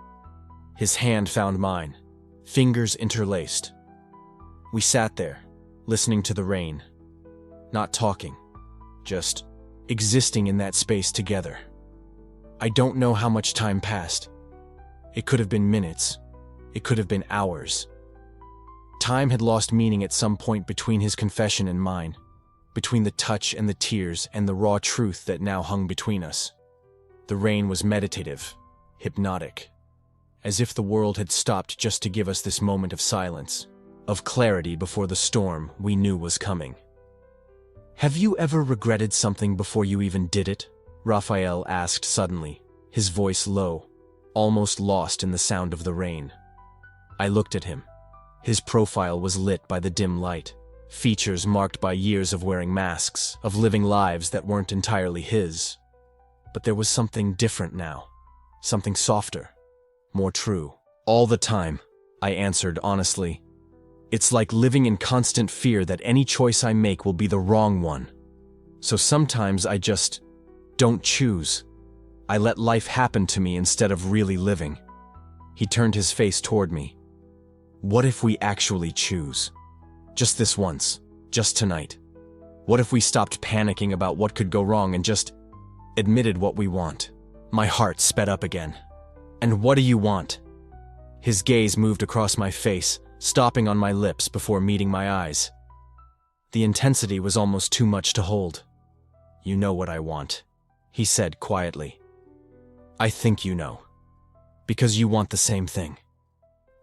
His hand found mine, fingers interlaced. We sat there, listening to the rain, not talking, just existing in that space together. I don't know how much time passed. It could have been minutes. It could have been hours. Time had lost meaning at some point between his confession and mine, between the touch and the tears and the raw truth that now hung between us. The rain was meditative, hypnotic, as if the world had stopped just to give us this moment of silence, of clarity before the storm we knew was coming. Have you ever regretted something before you even did it? Raphael asked suddenly, his voice low, almost lost in the sound of the rain. I looked at him. His profile was lit by the dim light, features marked by years of wearing masks, of living lives that weren't entirely his. But there was something different now, something softer, more true. All the time, I answered honestly. It's like living in constant fear that any choice I make will be the wrong one. So sometimes I just don't choose. I let life happen to me instead of really living. He turned his face toward me. What if we actually choose? Just this once, just tonight. What if we stopped panicking about what could go wrong and just admitted what we want? My heart sped up again. And what do you want? His gaze moved across my face, stopping on my lips before meeting my eyes. The intensity was almost too much to hold. You know what I want, he said quietly. I think you know. Because you want the same thing.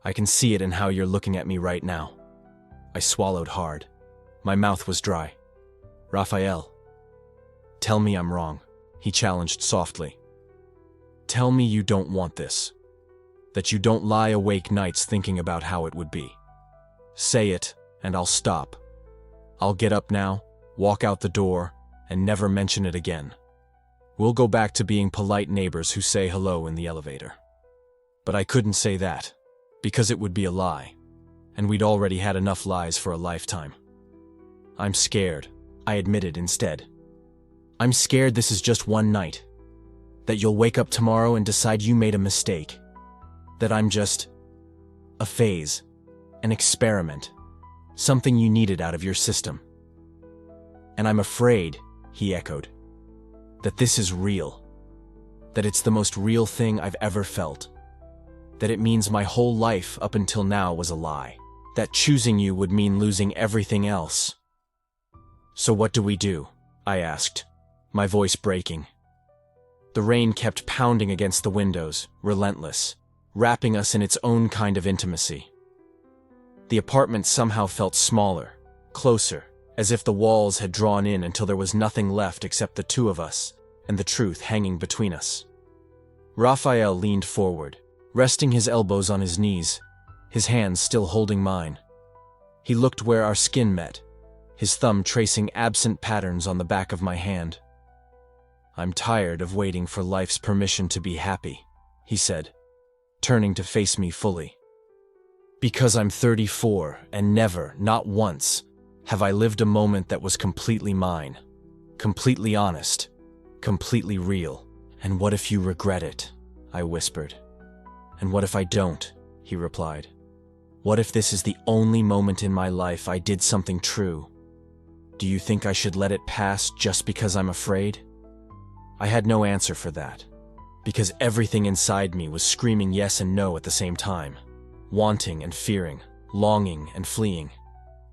I can see it in how you're looking at me right now. I swallowed hard. My mouth was dry. Raphael, tell me I'm wrong, he challenged softly. Tell me you don't want this. That you don't lie awake nights thinking about how it would be. Say it, and I'll stop. I'll get up now, walk out the door, and never mention it again. We'll go back to being polite neighbors who say hello in the elevator. But I couldn't say that, because it would be a lie, and we'd already had enough lies for a lifetime. I'm scared, I admitted instead. I'm scared this is just one night. That you'll wake up tomorrow and decide you made a mistake. That I'm just a phase, an experiment, something you needed out of your system. And I'm afraid, he echoed, that this is real. That it's the most real thing I've ever felt. That it means my whole life up until now was a lie. that choosing you would mean losing everything else. So what do? I asked, my voice breaking. The rain kept pounding against the windows, relentless, wrapping us in its own kind of intimacy. The apartment somehow felt smaller, closer, as if the walls had drawn in until there was nothing left except the two of us and the truth hanging between us. Raphael leaned forward, resting his elbows on his knees, his hands still holding mine. He looked where our skin met, his thumb tracing absent patterns on the back of my hand. "I'm tired of waiting for life's permission to be happy," he said, turning to face me fully. "Because I'm 34 and never, not once, have I lived a moment that was completely mine, completely honest, completely real. And what if you regret it?" I whispered. "And what if I don't?" he replied. "What if this is the only moment in my life I did something true? Do you think I should let it pass just because I'm afraid?" I had no answer for that, because everything inside me was screaming yes and no at the same time, wanting and fearing, longing and fleeing.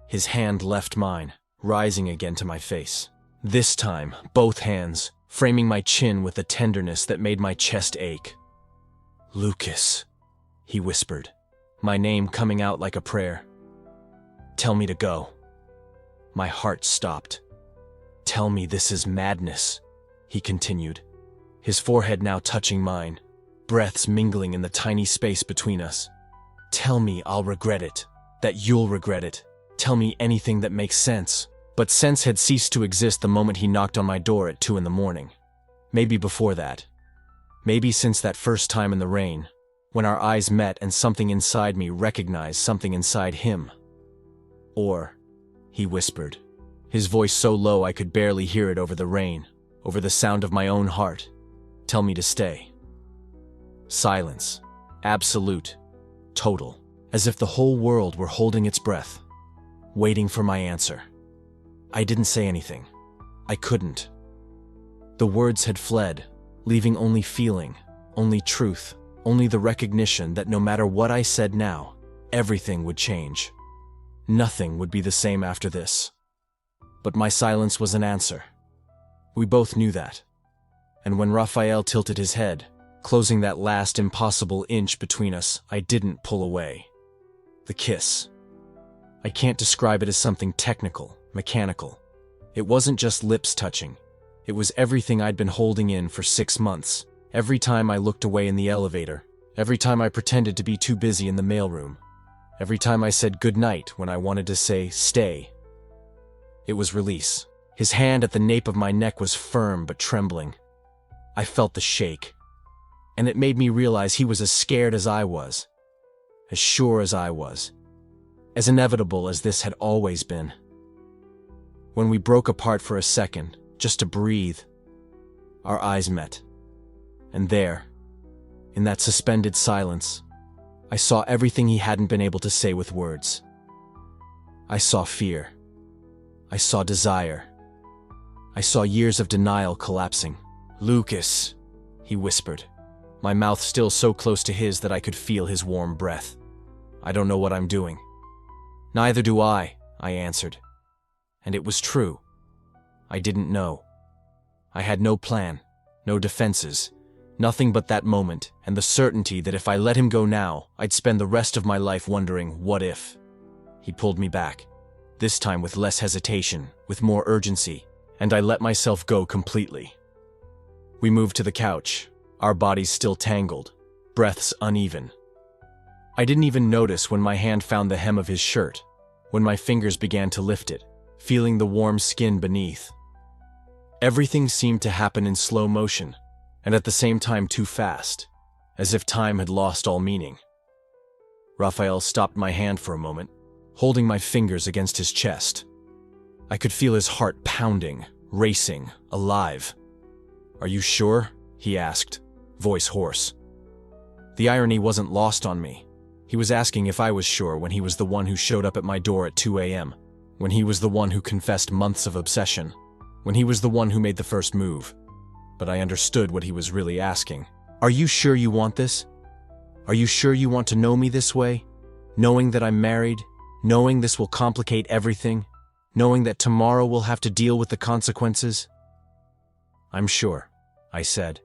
His hand left mine, rising again to my face. This time, both hands, framing my chin with a tenderness that made my chest ache. "Lucas," he whispered, my name coming out like a prayer. "Tell me to go." My heart stopped. "Tell me this is madness," he continued, his forehead now touching mine, breaths mingling in the tiny space between us. "Tell me I'll regret it, that you'll regret it. Tell me anything that makes sense." But sense had ceased to exist the moment he knocked on my door at 2 a.m. Maybe before that. Maybe since that first time in the rain, when our eyes met and something inside me recognized something inside him. Or, he whispered, his voice so low I could barely hear it over the rain, over the sound of my own heart, tell me to stay. Silence. Absolute. Total. As if the whole world were holding its breath, waiting for my answer. I didn't say anything. I couldn't. The words had fled, leaving only feeling, only truth, only the recognition that no matter what I said now, everything would change. Nothing would be the same after this. But my silence was an answer. We both knew that. And when Raphael tilted his head, closing that last impossible inch between us, I didn't pull away. The kiss. I can't describe it as something technical, mechanical. It wasn't just lips touching. It was everything I'd been holding in for 6 months. Every time I looked away in the elevator, every time I pretended to be too busy in the mailroom, every time I said goodnight when I wanted to say stay. It was release. His hand at the nape of my neck was firm but trembling. I felt the shake. And it made me realize he was as scared as I was, as sure as I was, as inevitable as this had always been. When we broke apart for a second, just to breathe, our eyes met. And there, in that suspended silence, I saw everything he hadn't been able to say with words. I saw fear. I saw desire. I saw years of denial collapsing. "Lucas," he whispered, my mouth still so close to his that I could feel his warm breath. "I don't know what I'm doing." "Neither do I answered. And it was true. I didn't know. I had no plan, no defenses, nothing but that moment and the certainty that if I let him go now, I'd spend the rest of my life wondering, what if? He pulled me back, this time with less hesitation, with more urgency, and I let myself go completely. We moved to the couch, our bodies still tangled, breaths uneven. I didn't even notice when my hand found the hem of his shirt, when my fingers began to lift it, feeling the warm skin beneath. Everything seemed to happen in slow motion, and at the same time too fast, as if time had lost all meaning. Raphael stopped my hand for a moment, holding my fingers against his chest. I could feel his heart pounding, racing, alive. "Are you sure?" he asked, voice hoarse. The irony wasn't lost on me. He was asking if I was sure when he was the one who showed up at my door at 2 a.m., when he was the one who confessed months of obsession, when he was the one who made the first move. But I understood what he was really asking. "Are you sure you want this? Are you sure you want to know me this way? Knowing that I'm married, knowing this will complicate everything, knowing that tomorrow we'll have to deal with the consequences? I'm sure, I said,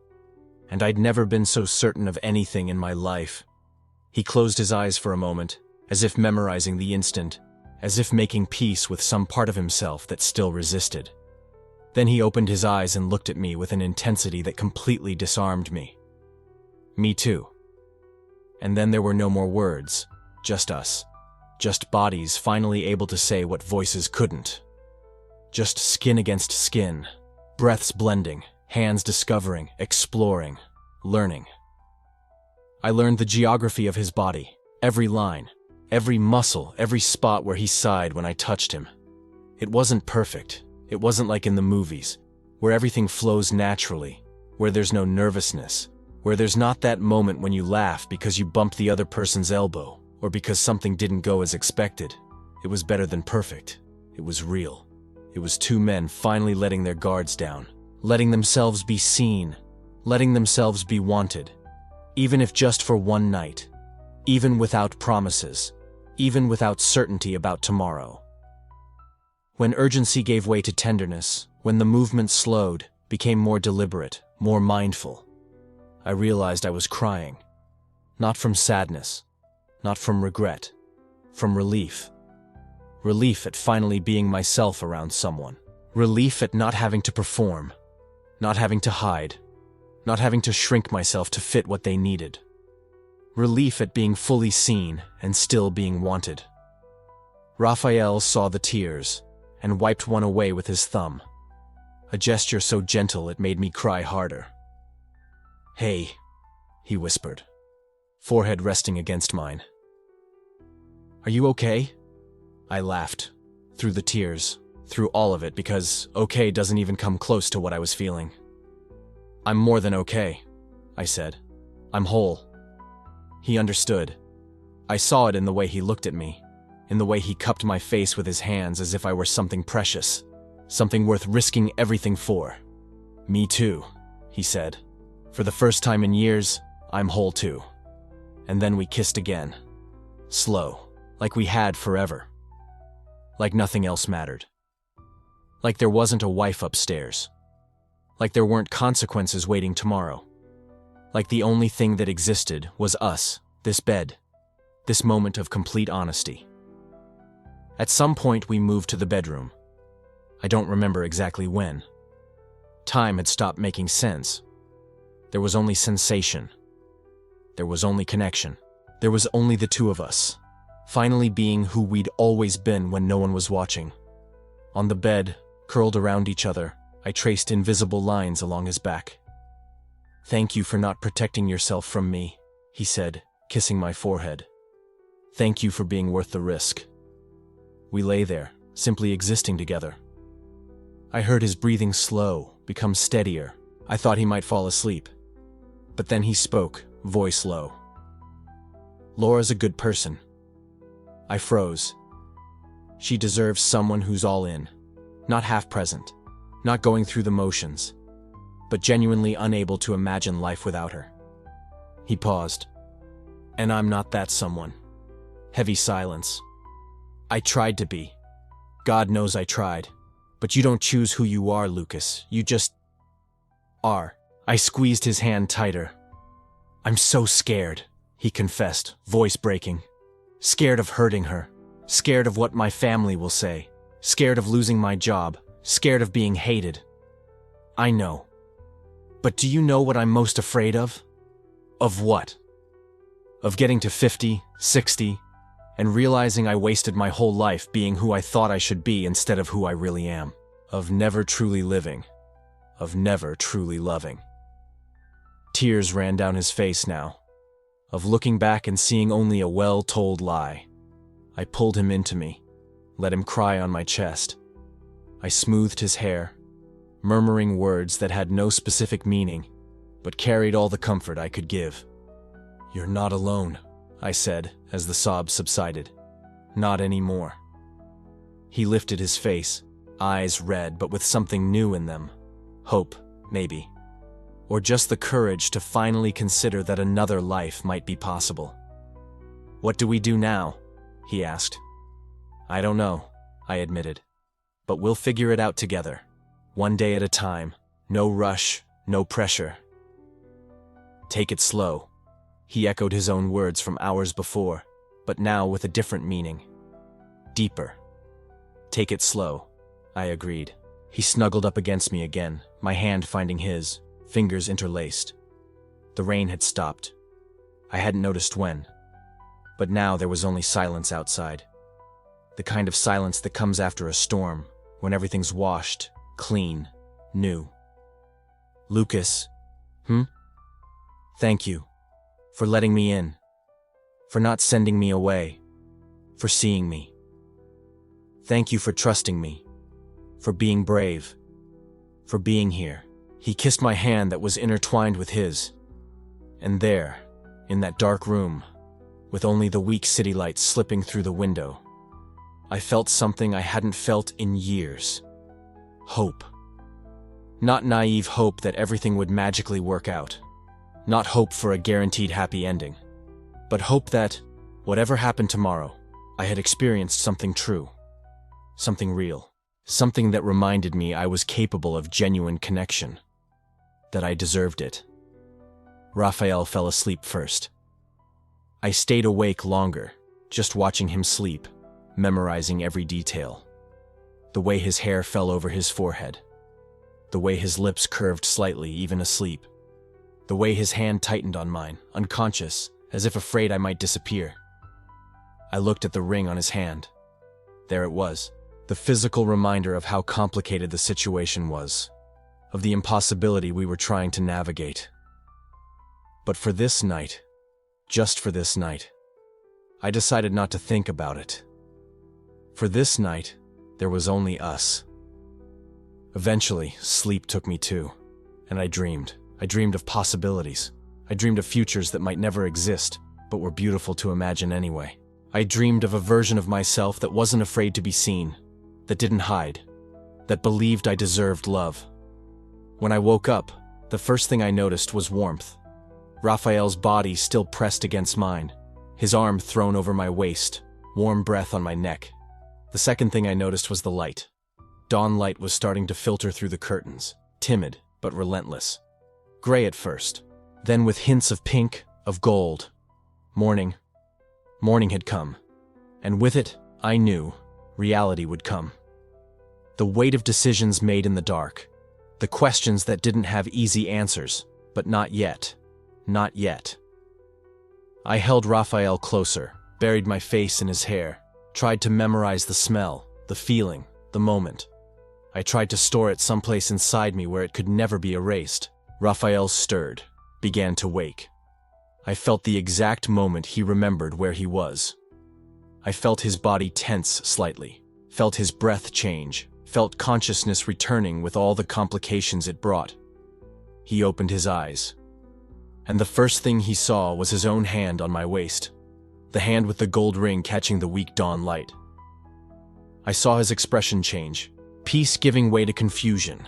and I'd never been so certain of anything in my life. He closed his eyes for a moment, as if memorizing the instant, as if making peace with some part of himself that still resisted. Then he opened his eyes and looked at me with an intensity that completely disarmed me. Me too. And then there were no more words, just us. Just bodies finally able to say what voices couldn't. Just skin against skin, breaths blending, hands discovering, exploring, learning. I learned the geography of his body, every line, every muscle, every spot where he sighed when I touched him. It wasn't perfect. It wasn't like in the movies, where everything flows naturally, where there's no nervousness, where there's not that moment when you laugh because you bumped the other person's elbow, or because something didn't go as expected. It was better than perfect. It was real. It was two men finally letting their guards down, letting themselves be seen, letting themselves be wanted, even if just for one night, even without promises, even without certainty about tomorrow. When urgency gave way to tenderness, when the movement slowed, became more deliberate, more mindful, I realized I was crying. Not from sadness, not from regret, from relief. Relief at finally being myself around someone. Relief at not having to perform, not having to hide, not having to shrink myself to fit what they needed. Relief at being fully seen and still being wanted. Raphael saw the tears and wiped one away with his thumb, a gesture so gentle it made me cry harder. "Hey," he whispered, forehead resting against mine. "Are you okay?" I laughed, through the tears, through all of it, because okay doesn't even come close to what I was feeling. "I'm more than okay," I said. "I'm whole." He understood. I saw it in the way he looked at me, in the way he cupped my face with his hands as if I were something precious, something worth risking everything for. "Me too," he said. "For the first time in years, I'm whole too." And then we kissed again. Slow, like we had forever. Like nothing else mattered. Like there wasn't a wife upstairs. Like there weren't consequences waiting tomorrow. Like the only thing that existed was us, this bed, this moment of complete honesty. At some point we moved to the bedroom. I don't remember exactly when. Time had stopped making sense. There was only sensation. There was only connection. There was only the two of us, finally being who we'd always been when no one was watching. On the bed, curled around each other, I traced invisible lines along his back. "Thank you for not protecting yourself from me," he said, kissing my forehead. "Thank you for being worth the risk." We lay there, simply existing together. I heard his breathing slow, become steadier. I thought he might fall asleep. But then he spoke, voice low. "Laura's a good person." I froze. She deserves someone who's all in, not half present, not going through the motions, but genuinely unable to imagine life without her. He paused. "And I'm not that someone." Heavy silence. "I tried to be. God knows I tried. But you don't choose who you are, Lucas. You just are." I squeezed his hand tighter. "I'm so scared," he confessed, voice breaking. "Scared of hurting her. Scared of what my family will say. Scared of losing my job. Scared of being hated." "I know. But do you know what I'm most afraid of?" "Of what?" "Of getting to 50, 60, and realizing I wasted my whole life being who I thought I should be instead of who I really am. Of never truly living. Of never truly loving." Tears ran down his face now. Of looking back and seeing only a well-told lie. I pulled him into me, let him cry on my chest. I smoothed his hair, murmuring words that had no specific meaning, but carried all the comfort I could give. "You're not alone," I said as the sobs subsided. "Not anymore." He lifted his face, eyes red but with something new in them. Hope, maybe. Or just the courage to finally consider that another life might be possible. "What do we do now?" he asked. I don't know, I admitted. But we'll figure it out together. One day at a time. No rush, no pressure. Take it slow. He echoed his own words from hours before, but now with a different meaning. Deeper. Take it slow, I agreed. He snuggled up against me again, my hand finding his, fingers interlaced. The rain had stopped. I hadn't noticed when. But now there was only silence outside. The kind of silence that comes after a storm, when everything's washed, clean, new. Lucas. Thank you. For letting me in. For not sending me away. For seeing me. Thank you for trusting me. For being brave. For being here. He kissed my hand that was intertwined with his. And there, in that dark room, with only the weak city lights slipping through the window, I felt something I hadn't felt in years. Hope. Not naive hope that everything would magically work out. Not hope for a guaranteed happy ending. But hope that, whatever happened tomorrow, I had experienced something true. Something real. Something that reminded me I was capable of genuine connection. That I deserved it. Raphael fell asleep first. I stayed awake longer, just watching him sleep, memorizing every detail. The way his hair fell over his forehead. The way his lips curved slightly, even asleep. The way his hand tightened on mine, unconscious, as if afraid I might disappear. I looked at the ring on his hand. There it was, the physical reminder of how complicated the situation was, of the impossibility we were trying to navigate. But for this night, just for this night, I decided not to think about it. For this night, there was only us. Eventually, sleep took me too, and I dreamed. I dreamed of possibilities. I dreamed of futures that might never exist, but were beautiful to imagine anyway. I dreamed of a version of myself that wasn't afraid to be seen, that didn't hide, that believed I deserved love. When I woke up, the first thing I noticed was warmth. Raphael's body still pressed against mine, his arm thrown over my waist, warm breath on my neck. The second thing I noticed was the light. Dawn light was starting to filter through the curtains, timid but relentless. Gray at first, then with hints of pink, of gold. Morning. Morning had come, and with it, I knew, reality would come. The weight of decisions made in the dark, the questions that didn't have easy answers, but not yet. Not yet. I held Raphael closer, buried my face in his hair, tried to memorize the smell, the feeling, the moment. I tried to store it someplace inside me where it could never be erased. Raphael stirred, began to wake. I felt the exact moment he remembered where he was. I felt his body tense slightly, felt his breath change, felt consciousness returning with all the complications it brought. He opened his eyes. And the first thing he saw was his own hand on my waist, the hand with the gold ring catching the weak dawn light. I saw his expression change, peace giving way to confusion,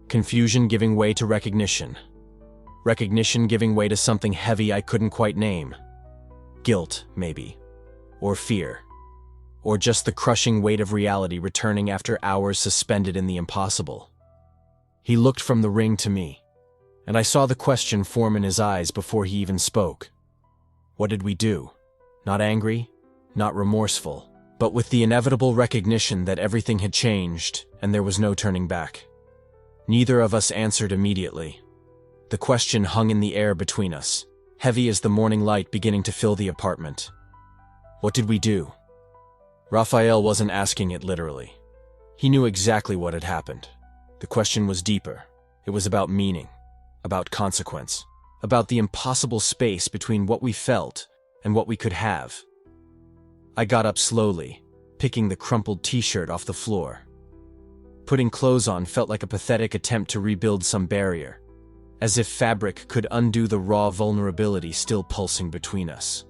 confusion giving way to recognition, recognition giving way to something heavy I couldn't quite name. Guilt, maybe, or fear, or just the crushing weight of reality returning after hours suspended in the impossible. He looked from the ring to me, and I saw the question form in his eyes before he even spoke. What did we do? Not angry, not remorseful, but with the inevitable recognition that everything had changed and there was no turning back. Neither of us answered immediately. The question hung in the air between us, heavy as the morning light beginning to fill the apartment. What did we do? Raphael wasn't asking it literally. He knew exactly what had happened. The question was deeper. It was about meaning, about consequence, about the impossible space between what we felt and what we could have. I got up slowly, picking the crumpled t-shirt off the floor. Putting clothes on felt like a pathetic attempt to rebuild some barrier, as if fabric could undo the raw vulnerability still pulsing between us.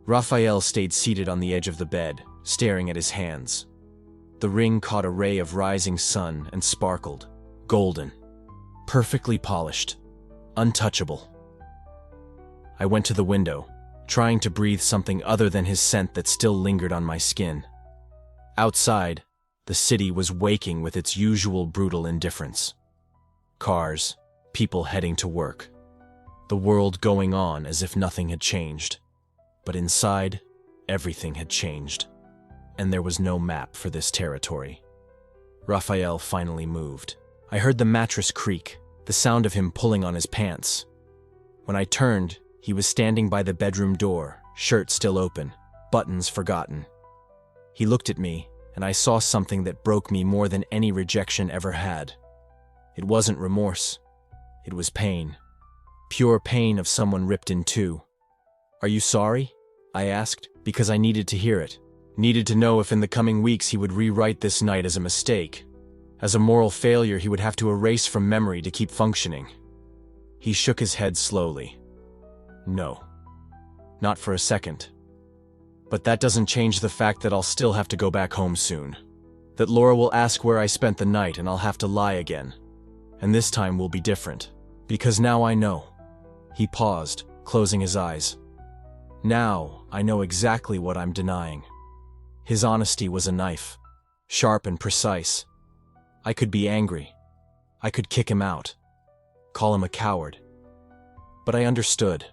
Raphael stayed seated on the edge of the bed, staring at his hands. The ring caught a ray of rising sun and sparkled, golden, perfectly polished, untouchable. I went to the window, trying to breathe something other than his scent that still lingered on my skin. Outside, the city was waking with its usual brutal indifference. Cars, people heading to work. The world going on as if nothing had changed. But inside, everything had changed. And there was no map for this territory. Raphael finally moved. I heard the mattress creak, the sound of him pulling on his pants. When I turned, he was standing by the bedroom door, shirt still open, buttons forgotten. He looked at me, and I saw something that broke me more than any rejection ever had. It wasn't remorse. It was pain. Pure pain of someone ripped in two. "Are you sorry?" I asked, because I needed to hear it. Needed to know if in the coming weeks he would rewrite this night as a mistake. As a moral failure he would have to erase from memory to keep functioning. He shook his head slowly. No. Not for a second. But that doesn't change the fact that I'll still have to go back home soon. That Laura will ask where I spent the night and I'll have to lie again. And this time will be different. Because now I know. He paused, closing his eyes. Now I know exactly what I'm denying. His honesty was a knife, sharp and precise. I could be angry. I could kick him out, call him a coward. But I understood.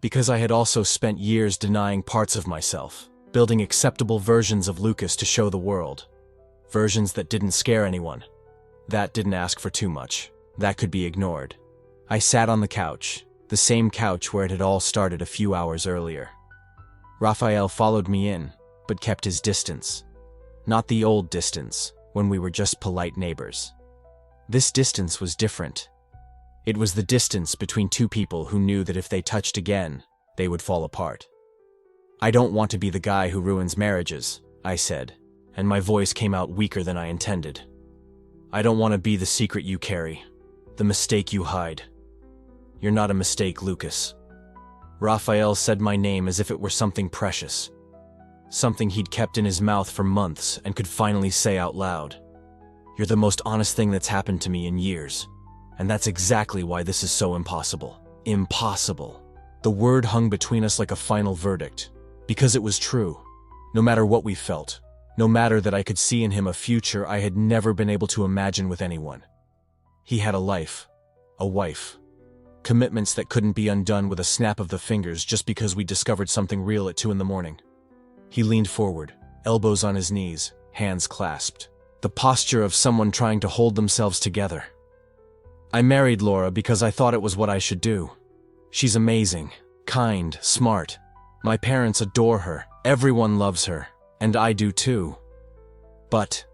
Because I had also spent years denying parts of myself, building acceptable versions of Lucas to show the world. Versions that didn't scare anyone. That didn't ask for too much. That could be ignored. I sat on the couch, the same couch where it had all started a few hours earlier. Raphael followed me in, but kept his distance. Not the old distance, when we were just polite neighbors. This distance was different. It was the distance between two people who knew that if they touched again, they would fall apart. "I don't want to be the guy who ruins marriages," I said, and my voice came out weaker than I intended. "I don't want to be the secret you carry, the mistake you hide. You're not a mistake, Lucas." Raphael said my name as if it were something precious. Something he'd kept in his mouth for months and could finally say out loud. "You're the most honest thing that's happened to me in years. And that's exactly why this is so impossible." Impossible. The word hung between us like a final verdict. Because it was true. No matter what we felt. No matter that I could see in him a future I had never been able to imagine with anyone. He had a life. A wife. Commitments that couldn't be undone with a snap of the fingers just because we discovered something real at 2 a.m. He leaned forward, elbows on his knees, hands clasped. The posture of someone trying to hold themselves together. "I married Laura because I thought it was what I should do. She's amazing, kind, smart. My parents adore her, everyone loves her, and I do too. But..."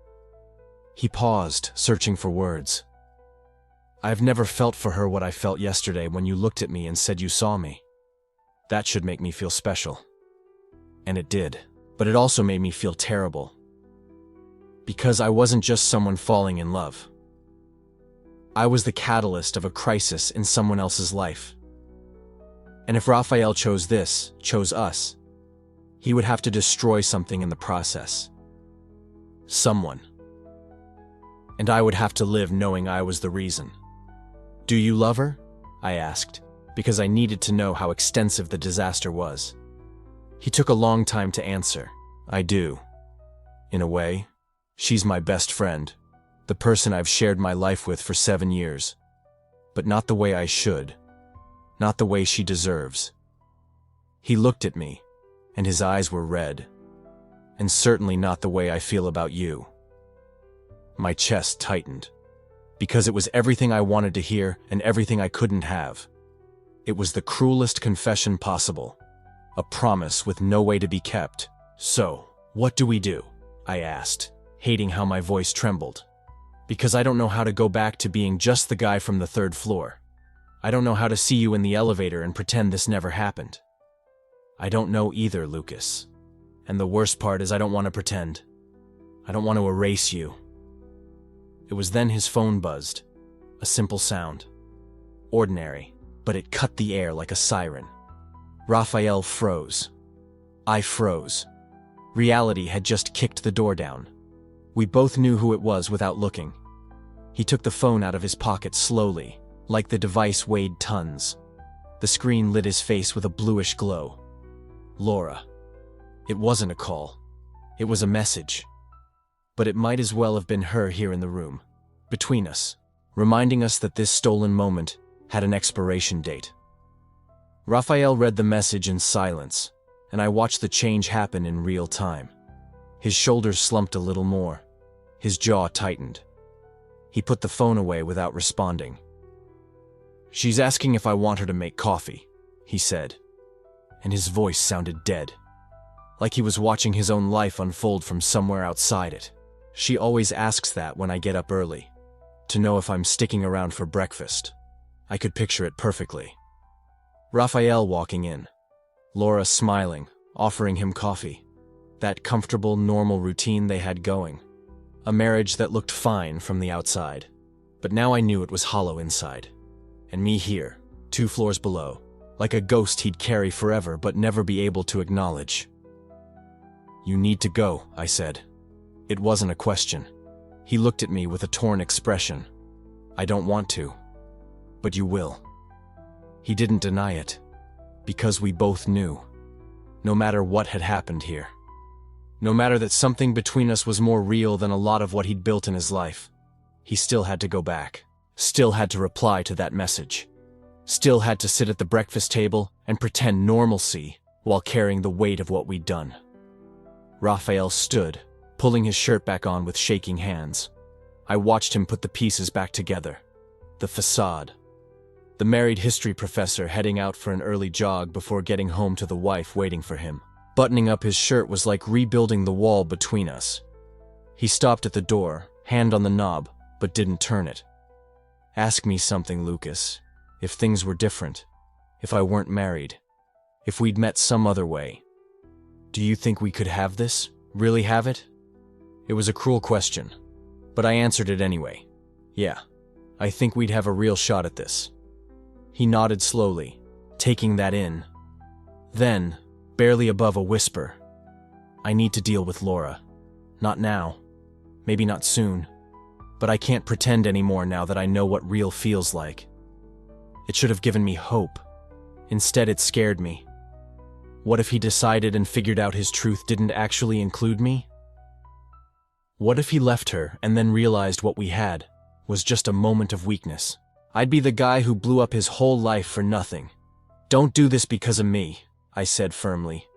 He paused, searching for words. "I've never felt for her what I felt yesterday when you looked at me and said you saw me. That should make me feel special." And it did, but it also made me feel terrible. Because I wasn't just someone falling in love. I was the catalyst of a crisis in someone else's life. And if Raphael chose this, chose us, he would have to destroy something in the process. Someone. And I would have to live knowing I was the reason. "Do you love her?" I asked, because I needed to know how extensive the disaster was. He took a long time to answer. "I do. In a way, she's my best friend. The person I've shared my life with for 7 years. But not the way I should. Not the way she deserves." He looked at me, and his eyes were red. "And certainly not the way I feel about you." My chest tightened. Because it was everything I wanted to hear and everything I couldn't have. It was the cruelest confession possible. A promise with no way to be kept. "So, what do we do?" I asked, hating how my voice trembled. Because I don't know how to go back to being just the guy from the 3rd floor. I don't know how to see you in the elevator and pretend this never happened. I don't know either, Lucas. And the worst part is I don't want to pretend. I don't want to erase you. It was then his phone buzzed. A simple sound. Ordinary, but it cut the air like a siren. Raphael froze. I froze. Reality had just kicked the door down. We both knew who it was without looking. He took the phone out of his pocket slowly, like the device weighed tons. The screen lit his face with a bluish glow. Laura. It wasn't a call. It was a message. but it might as well have been her here in the room, between us, reminding us that this stolen moment had an expiration date. Raphael read the message in silence, and I watched the change happen in real time. His shoulders slumped a little more. His jaw tightened. He put the phone away without responding. "She's asking if I want her to make coffee," he said, and his voice sounded dead, like he was watching his own life unfold from somewhere outside it. "She always asks that when I get up early, to know if I'm sticking around for breakfast." I could picture it perfectly. Raphael walking in, Laura smiling, offering him coffee. That comfortable, normal routine they had going. A marriage that looked fine from the outside, but now I knew it was hollow inside. And me here, 2 floors below, like a ghost he'd carry forever but never be able to acknowledge. "You need to go," I said. It wasn't a question. He looked at me with a torn expression. "I don't want to, but you will." He didn't deny it, because we both knew, no matter what had happened here, no matter that something between us was more real than a lot of what he'd built in his life, he still had to go back, still had to reply to that message, still had to sit at the breakfast table and pretend normalcy while carrying the weight of what we'd done. Raphael stood, pulling his shirt back on with shaking hands. I watched him put the pieces back together. The facade. The married history professor heading out for an early jog before getting home to the wife waiting for him. Buttoning up his shirt was like rebuilding the wall between us. He stopped at the door, hand on the knob, but didn't turn it. "Ask me something, Lucas. If things were different, if I weren't married, if we'd met some other way. Do you think we could have this? Really have it?" It was a cruel question, but I answered it anyway. "Yeah, I think we'd have a real shot at this." He nodded slowly, taking that in. Then, barely above a whisper, "I need to deal with Laura. Not now, maybe not soon, but I can't pretend anymore now that I know what real feels like." It should have given me hope. Instead, it scared me. What if he decided and figured out his truth didn't actually include me? What if he left her and then realized what we had was just a moment of weakness? I'd be the guy who blew up his whole life for nothing. "Don't do this because of me," I said firmly.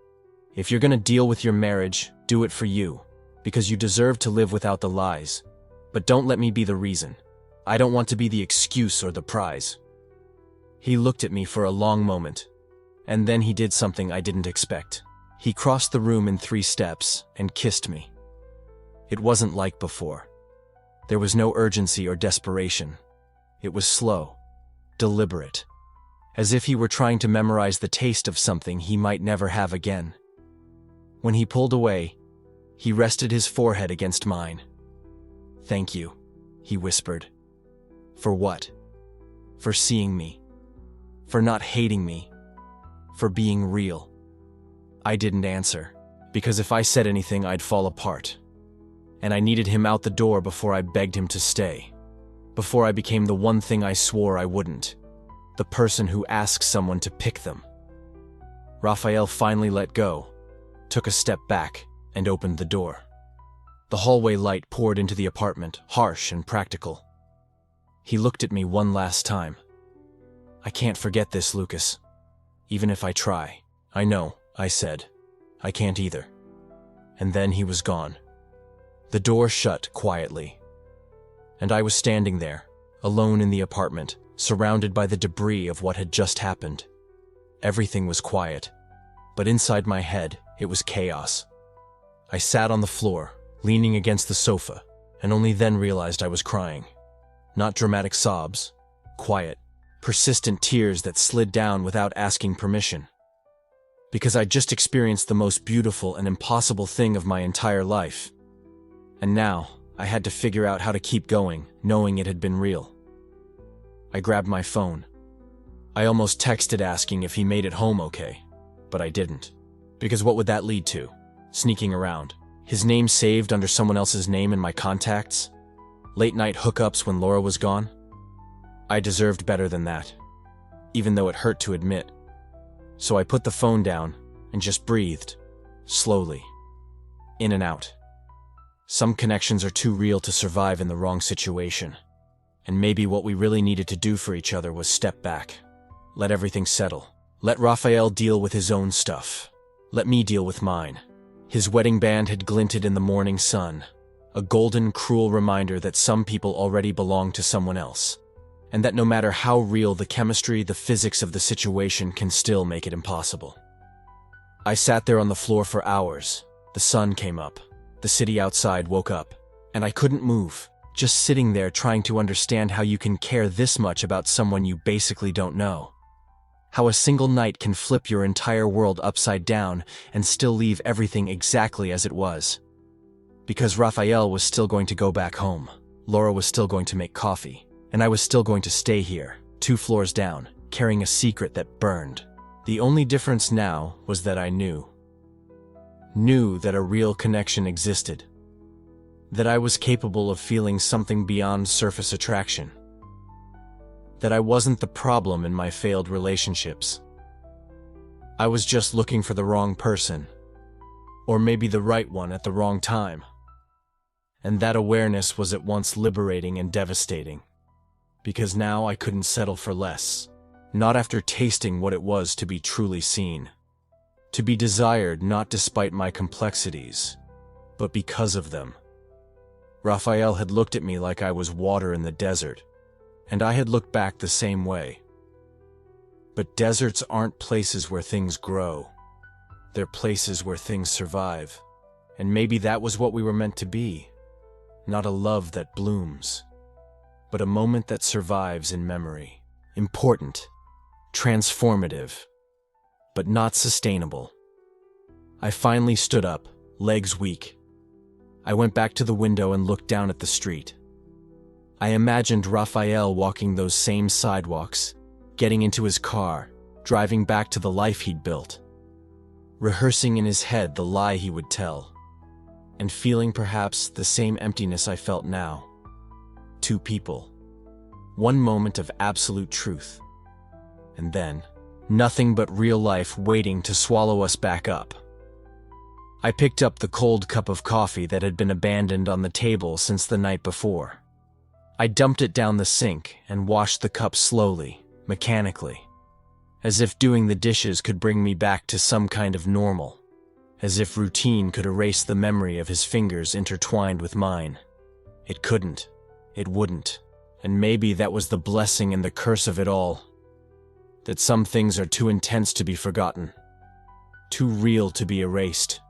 "If you're gonna deal with your marriage, do it for you, because you deserve to live without the lies. But don't let me be the reason. I don't want to be the excuse or the prize." He looked at me for a long moment, and then he did something I didn't expect. He crossed the room in 3 steps and kissed me. It wasn't like before. There was no urgency or desperation. It was slow, deliberate, as if he were trying to memorize the taste of something he might never have again. When he pulled away, he rested his forehead against mine. "Thank you," he whispered. "For what? For seeing me. For not hating me. For being real." I didn't answer, because if I said anything, I'd fall apart. And I needed him out the door before I begged him to stay. Before I became the one thing I swore I wouldn't. The person who asks someone to pick them. Raphael finally let go, took a step back, and opened the door. The hallway light poured into the apartment, harsh and practical. He looked at me one last time. "I can't forget this, Lucas. Even if I try." "I know," I said. "I can't either." And then he was gone. The door shut quietly. And I was standing there, alone in the apartment, surrounded by the debris of what had just happened. Everything was quiet, but inside my head, it was chaos. I sat on the floor, leaning against the sofa, and only then realized I was crying. Not dramatic sobs, quiet, persistent tears that slid down without asking permission. Because I'd just experienced the most beautiful and impossible thing of my entire life. And now, I had to figure out how to keep going, knowing it had been real. I grabbed my phone. I almost texted asking if he made it home okay, but I didn't. Because what would that lead to? Sneaking around. His name saved under someone else's name in my contacts? Late-night hookups when Laura was gone? I deserved better than that, even though it hurt to admit. So I put the phone down and just breathed, slowly, in and out. Some connections are too real to survive in the wrong situation. And maybe what we really needed to do for each other was step back. Let everything settle. Let Raphael deal with his own stuff. Let me deal with mine. His wedding band had glinted in the morning sun, a golden, cruel reminder that some people already belong to someone else, and that no matter how real the chemistry, the physics of the situation can still make it impossible. I sat there on the floor for hours. The sun came up. The city outside woke up, and I couldn't move, just sitting there trying to understand how you can care this much about someone you basically don't know. How a single night can flip your entire world upside down and still leave everything exactly as it was. Because Raphael was still going to go back home, Laura was still going to make coffee, and I was still going to stay here, 2 floors down, carrying a secret that burned. The only difference now was that I knew that a real connection existed, that I was capable of feeling something beyond surface attraction, that I wasn't the problem in my failed relationships. I was just looking for the wrong person, or maybe the right one at the wrong time. And that awareness was at once liberating and devastating, because now I couldn't settle for less, not after tasting what it was to be truly seen, to be desired not despite my complexities, but because of them. Raphael had looked at me like I was water in the desert, and I had looked back the same way. But deserts aren't places where things grow. They're places where things survive. And maybe that was what we were meant to be. Not a love that blooms, but a moment that survives in memory. Important, transformative, but not sustainable. I finally stood up, legs weak. I went back to the window and looked down at the street. I imagined Raphael walking those same sidewalks, getting into his car, driving back to the life he'd built, rehearsing in his head the lie he would tell, and feeling perhaps the same emptiness I felt now. 2 people. 1 moment of absolute truth. And then, nothing but real life waiting to swallow us back up. I picked up the cold cup of coffee that had been abandoned on the table since the night before. I dumped it down the sink and washed the cup slowly, mechanically, as if doing the dishes could bring me back to some kind of normal, as if routine could erase the memory of his fingers intertwined with mine. It couldn't, it wouldn't, and maybe that was the blessing and the curse of it all, that some things are too intense to be forgotten, too real to be erased,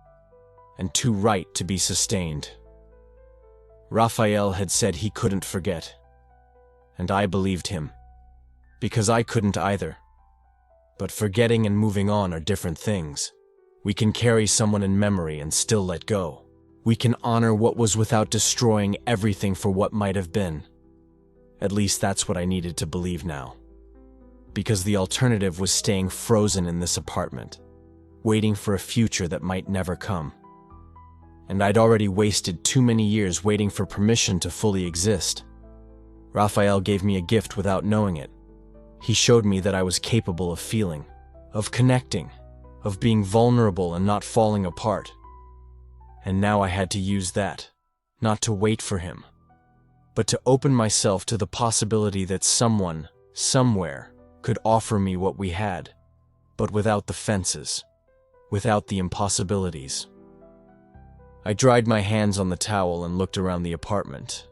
and too right to be sustained. Raphael had said he couldn't forget, and I believed him, because I couldn't either. But forgetting and moving on are different things. We can carry someone in memory and still let go. We can honor what was without destroying everything for what might have been. At least that's what I needed to believe now. Because the alternative was staying frozen in this apartment, waiting for a future that might never come. And I'd already wasted too many years waiting for permission to fully exist. Raphael gave me a gift without knowing it. He showed me that I was capable of feeling, of connecting, of being vulnerable and not falling apart. And now I had to use that, not to wait for him, but to open myself to the possibility that someone, somewhere, could offer me what we had, but without the fences, without the impossibilities. I dried my hands on the towel and looked around the apartment.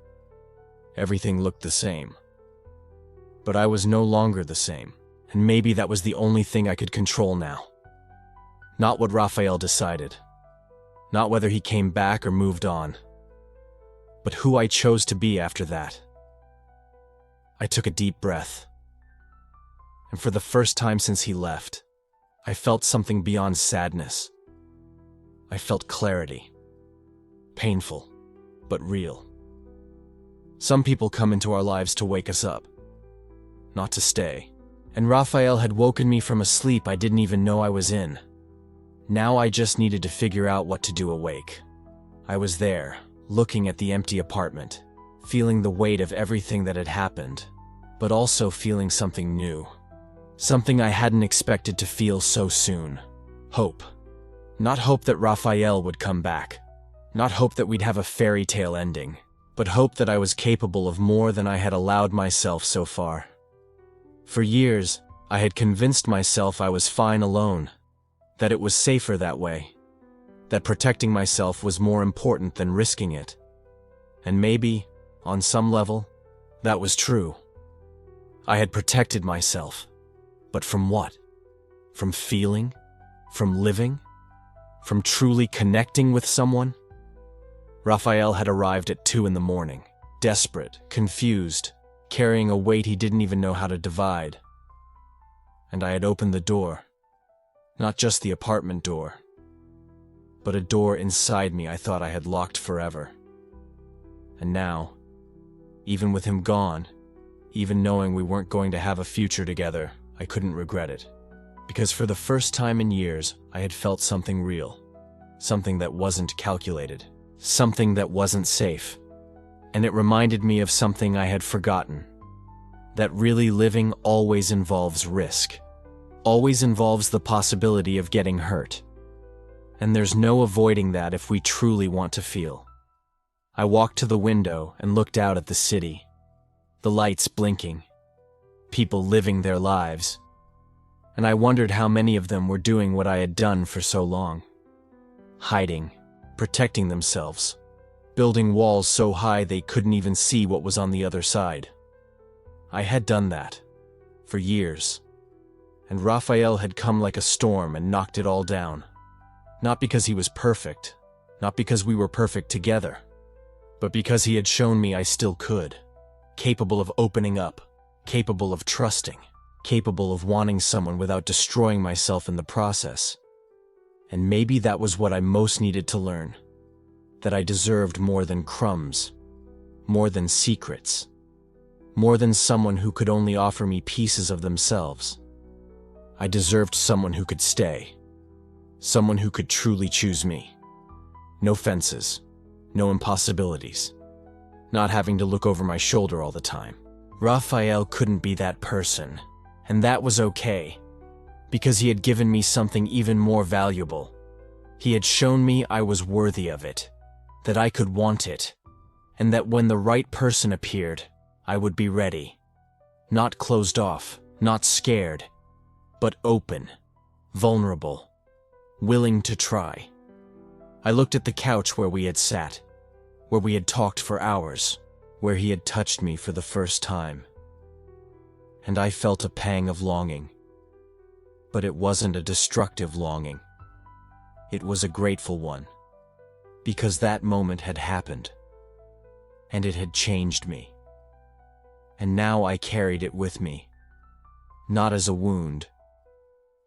Everything looked the same. But I was no longer the same, and maybe that was the only thing I could control now. Not what Raphael decided, not whether he came back or moved on, but who I chose to be after that. I took a deep breath, and for the first time since he left, I felt something beyond sadness. I felt clarity. Painful, but real. Some people come into our lives to wake us up, not to stay. And Raphael had woken me from a sleep I didn't even know I was in. Now I just needed to figure out what to do awake. I was there, looking at the empty apartment, feeling the weight of everything that had happened, but also feeling something new. Something I hadn't expected to feel so soon. Hope. Not hope that Raphael would come back. Not hope that we'd have a fairy tale ending, but hope that I was capable of more than I had allowed myself so far. For years, I had convinced myself I was fine alone, that it was safer that way, that protecting myself was more important than risking it. And maybe, on some level, that was true. I had protected myself. But from what? From feeling? From living? From truly connecting with someone? Raphael had arrived at 2 in the morning, desperate, confused, carrying a weight he didn't even know how to divide. And I had opened the door. Not just the apartment door, but a door inside me I thought I had locked forever. And now, even with him gone, even knowing we weren't going to have a future together, I couldn't regret it. Because for the first time in years, I had felt something real. Something that wasn't calculated. Something that wasn't safe. And it reminded me of something I had forgotten. That really living always involves risk. Always involves the possibility of getting hurt. And there's no avoiding that if we truly want to feel. I walked to the window and looked out at the city. The lights blinking. People living their lives. And I wondered how many of them were doing what I had done for so long. Hiding, protecting themselves, building walls so high they couldn't even see what was on the other side. I had done that, for years. And Raphael had come like a storm and knocked it all down. Not because he was perfect, not because we were perfect together, but because he had shown me I still could. Capable of opening up, capable of trusting, capable of wanting someone without destroying myself in the process. And maybe that was what I most needed to learn. That I deserved more than crumbs, more than secrets, more than someone who could only offer me pieces of themselves. I deserved someone who could stay, someone who could truly choose me. No fences, no impossibilities, not having to look over my shoulder all the time. Raphael couldn't be that person, and that was okay, because he had given me something even more valuable. He had shown me I was worthy of it, that I could want it, and that when the right person appeared, I would be ready. Not closed off, not scared, but open, vulnerable, willing to try. I looked at the couch where we had sat, where we had talked for hours, where he had touched me for the first time. And I felt a pang of longing. But it wasn't a destructive longing. It was a grateful one. Because that moment had happened. And it had changed me. And now I carried it with me. Not as a wound,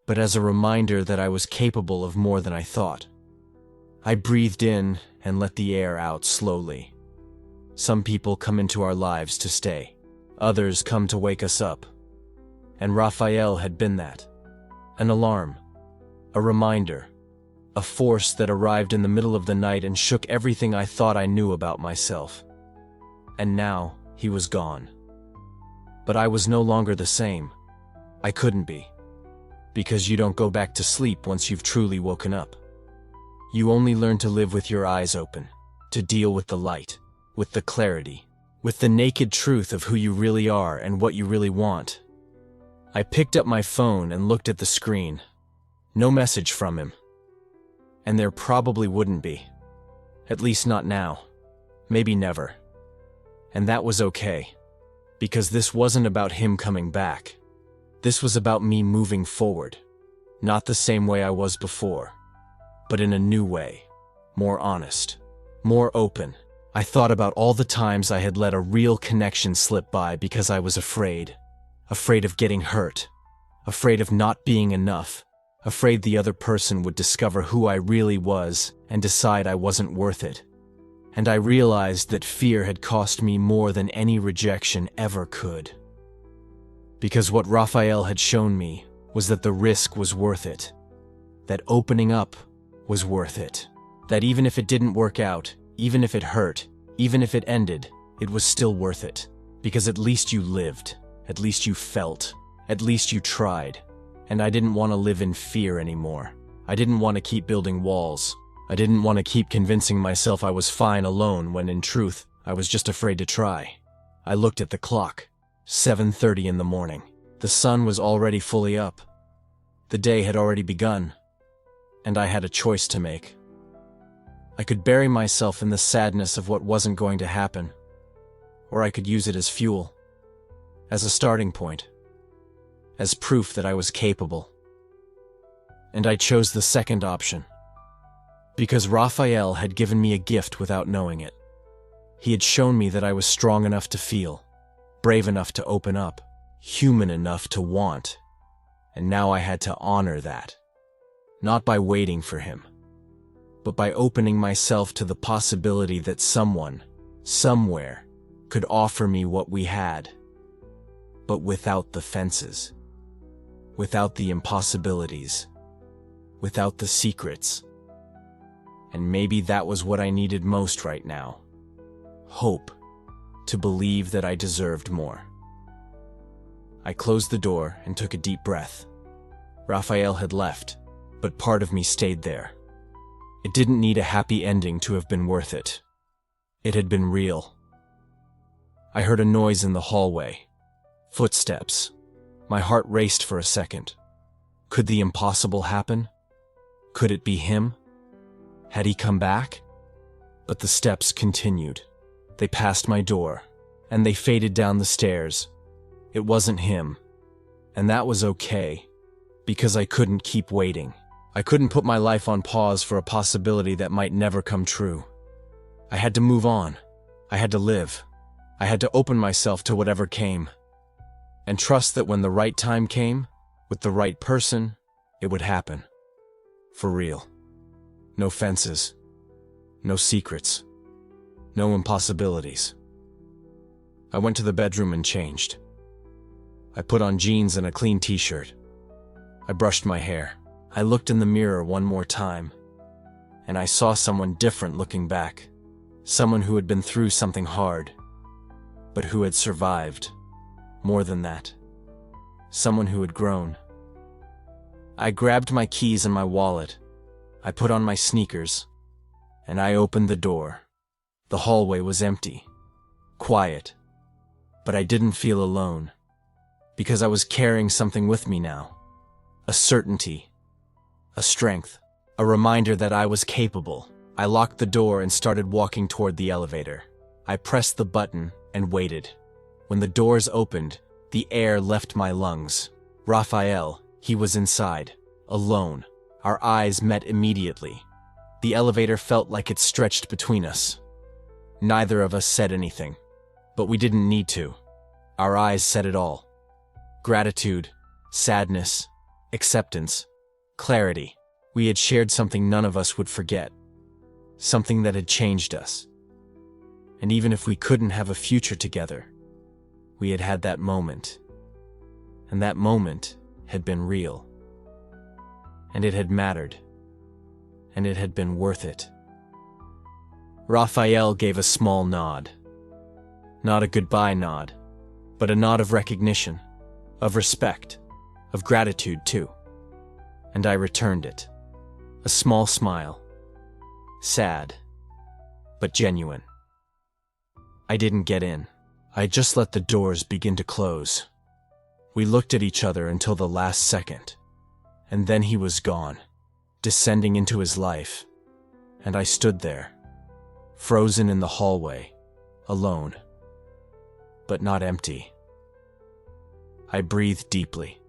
but as a reminder that I was capable of more than I thought. I breathed in and let the air out slowly. Some people come into our lives to stay. Others come to wake us up. And Raphael had been that. An alarm. A reminder. A force that arrived in the middle of the night and shook everything I thought I knew about myself. And now, he was gone. But I was no longer the same. I couldn't be. Because you don't go back to sleep once you've truly woken up. You only learn to live with your eyes open, to deal with the light, with the clarity, with the naked truth of who you really are and what you really want. I picked up my phone and looked at the screen. No message from him. And there probably wouldn't be. At least not now. Maybe never. And that was okay. Because this wasn't about him coming back. This was about me moving forward. Not the same way I was before, but in a new way. More honest. More open. I thought about all the times I had let a real connection slip by because I was afraid. Afraid of getting hurt. Afraid of not being enough. Afraid the other person would discover who I really was and decide I wasn't worth it. And I realized that fear had cost me more than any rejection ever could. Because what Raphael had shown me was that the risk was worth it. That opening up was worth it. That even if it didn't work out, even if it hurt, even if it ended, it was still worth it. Because at least you lived, at least you felt, at least you tried. And I didn't want to live in fear anymore. I didn't want to keep building walls. I didn't want to keep convincing myself I was fine alone when in truth, I was just afraid to try. I looked at the clock. 7:30 in the morning. The sun was already fully up. The day had already begun, and I had a choice to make. I could bury myself in the sadness of what wasn't going to happen, or I could use it as fuel, as a starting point, as proof that I was capable. And I chose the second option, because Raphael had given me a gift without knowing it. He had shown me that I was strong enough to feel, brave enough to open up, human enough to want, and now I had to honor that, not by waiting for him, but by opening myself to the possibility that someone, somewhere, could offer me what we had, but without the fences, without the impossibilities, without the secrets. And maybe that was what I needed most right now. Hope, to believe that I deserved more. I closed the door and took a deep breath. Raphael had left, but part of me stayed there. It didn't need a happy ending to have been worth it. It had been real. I heard a noise in the hallway. Footsteps. My heart raced for a second. Could the impossible happen? Could it be him? Had he come back? But the steps continued. They passed my door, and they faded down the stairs. It wasn't him, and that was okay, because I couldn't keep waiting. I couldn't put my life on pause for a possibility that might never come true. I had to move on. I had to live. I had to open myself to whatever came, and trust that when the right time came, with the right person, it would happen. For real. No fences. No secrets. No impossibilities. I went to the bedroom and changed. I put on jeans and a clean t-shirt. I brushed my hair. I looked in the mirror one more time, and I saw someone different looking back. Someone who had been through something hard, but who had survived. More than that. Someone who had grown. I grabbed my keys and my wallet. I put on my sneakers, and I opened the door. The hallway was empty, quiet, but I didn't feel alone, because I was carrying something with me now. A certainty, a strength, a reminder that I was capable. I locked the door and started walking toward the elevator. I pressed the button and waited. When the doors opened, the air left my lungs. Raphael, he was inside, alone. Our eyes met immediately. The elevator felt like it stretched between us. Neither of us said anything, but we didn't need to. Our eyes said it all. Gratitude, sadness, acceptance, clarity. We had shared something none of us would forget. Something that had changed us. And even if we couldn't have a future together, we had had that moment. And that moment had been real. And it had mattered. And it had been worth it. Raphael gave a small nod. Not a goodbye nod, but a nod of recognition, of respect, of gratitude too. And I returned it. A small smile. Sad, but genuine. I didn't get in. I just let the doors begin to close. We looked at each other until the last second, and then he was gone, descending into his life, and I stood there, frozen in the hallway, alone, but not empty. I breathed deeply,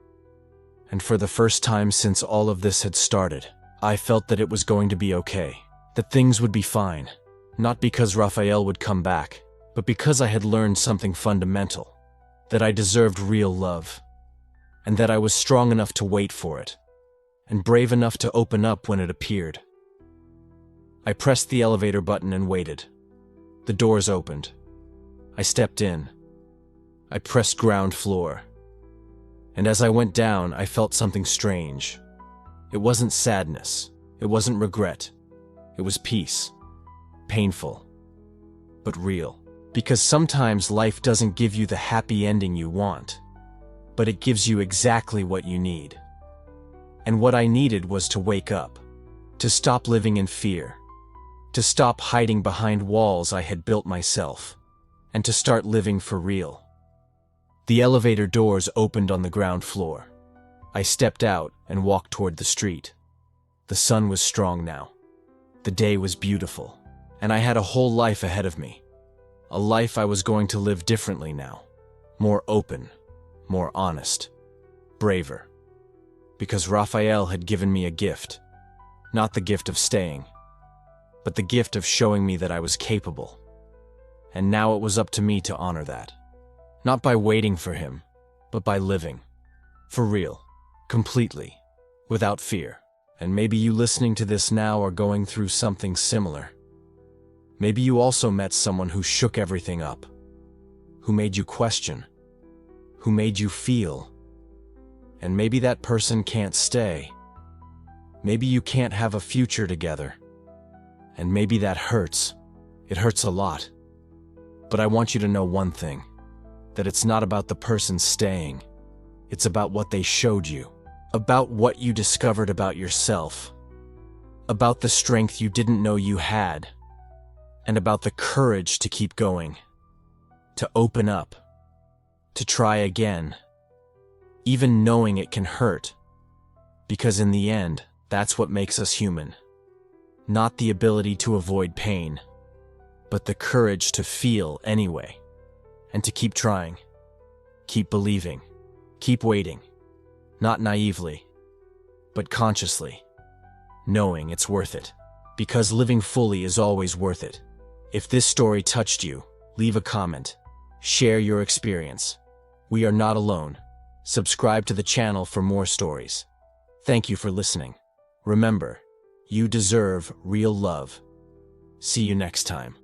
and for the first time since all of this had started, I felt that it was going to be okay, that things would be fine, not because Raphael would come back, but because I had learned something fundamental, that I deserved real love, and that I was strong enough to wait for it, and brave enough to open up when it appeared. I pressed the elevator button and waited. The doors opened. I stepped in. I pressed ground floor. And as I went down, I felt something strange. It wasn't sadness. It wasn't regret. It was peace. Painful, but real. Because sometimes life doesn't give you the happy ending you want, but it gives you exactly what you need. And what I needed was to wake up, To stop living in fear. To stop hiding behind walls I had built myself. And to start living for real. The elevator doors opened on the ground floor. I stepped out and walked toward the street. The sun was strong now. The day was beautiful, and I had a whole life ahead of me. A life I was going to live differently now. More open, more honest, braver. Because Raphael had given me a gift. Not the gift of staying, but the gift of showing me that I was capable. And now it was up to me to honor that. Not by waiting for him, but by living. For real. Completely. Without fear. And maybe you listening to this now are going through something similar. Maybe you also met someone who shook everything up. Who made you question. Who made you feel. And maybe that person can't stay. Maybe you can't have a future together. And maybe that hurts. It hurts a lot. But I want you to know one thing. That it's not about the person staying. It's about what they showed you. About what you discovered about yourself. About the strength you didn't know you had. And about the courage to keep going. To open up. To try again. Even knowing it can hurt. Because in the end, that's what makes us human. Not the ability to avoid pain, but the courage to feel anyway. And to keep trying. Keep believing. Keep waiting. Not naively, but consciously. Knowing it's worth it. Because living fully is always worth it. If this story touched you, leave a comment. Share your experience. We are not alone. Subscribe to the channel for more stories. Thank you for listening. Remember, you deserve real love. See you next time.